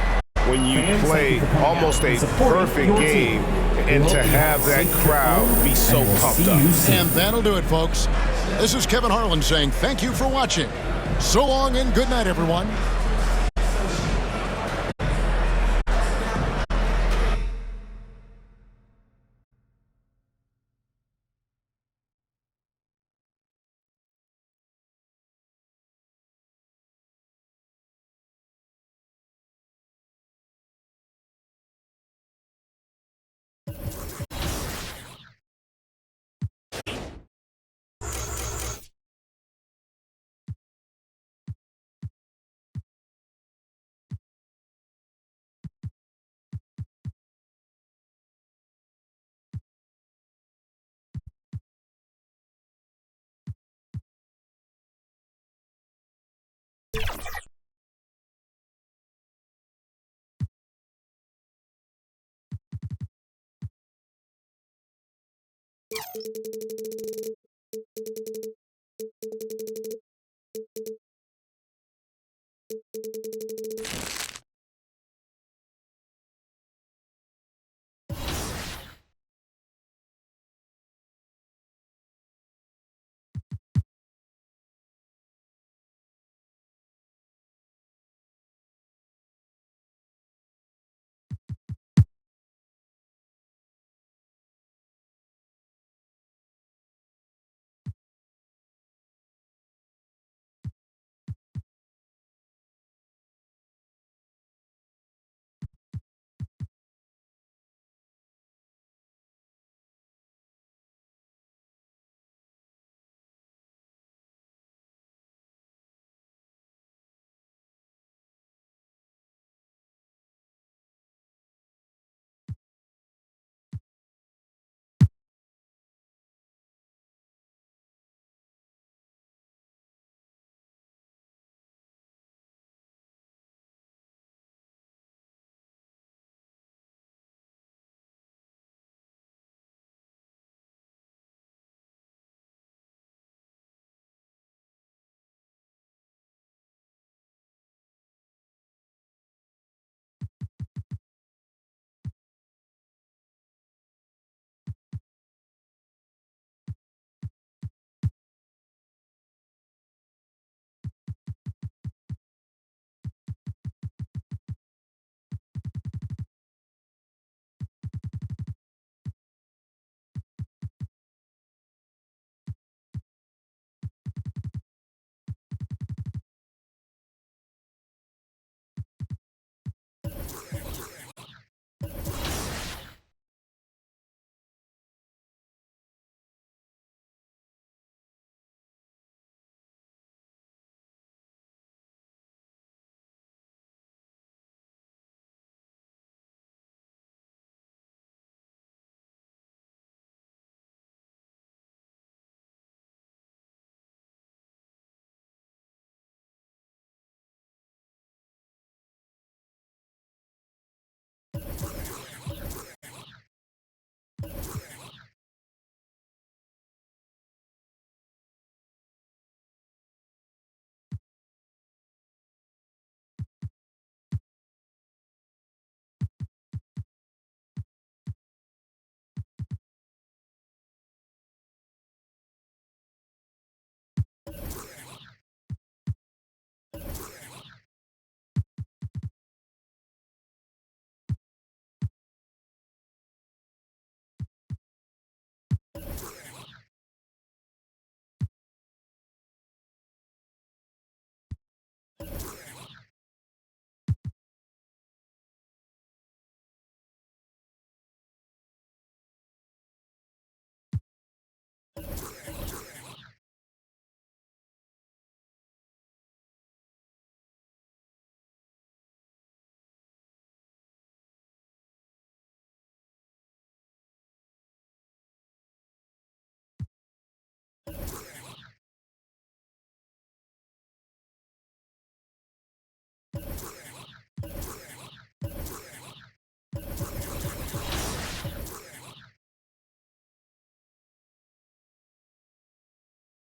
[SPEAKER 18] when you play almost a perfect game and to have that crowd be so pumped up.
[SPEAKER 11] And that'll do it, folks. This is Kevin Harlan saying thank you for watching. So long and good night, everyone.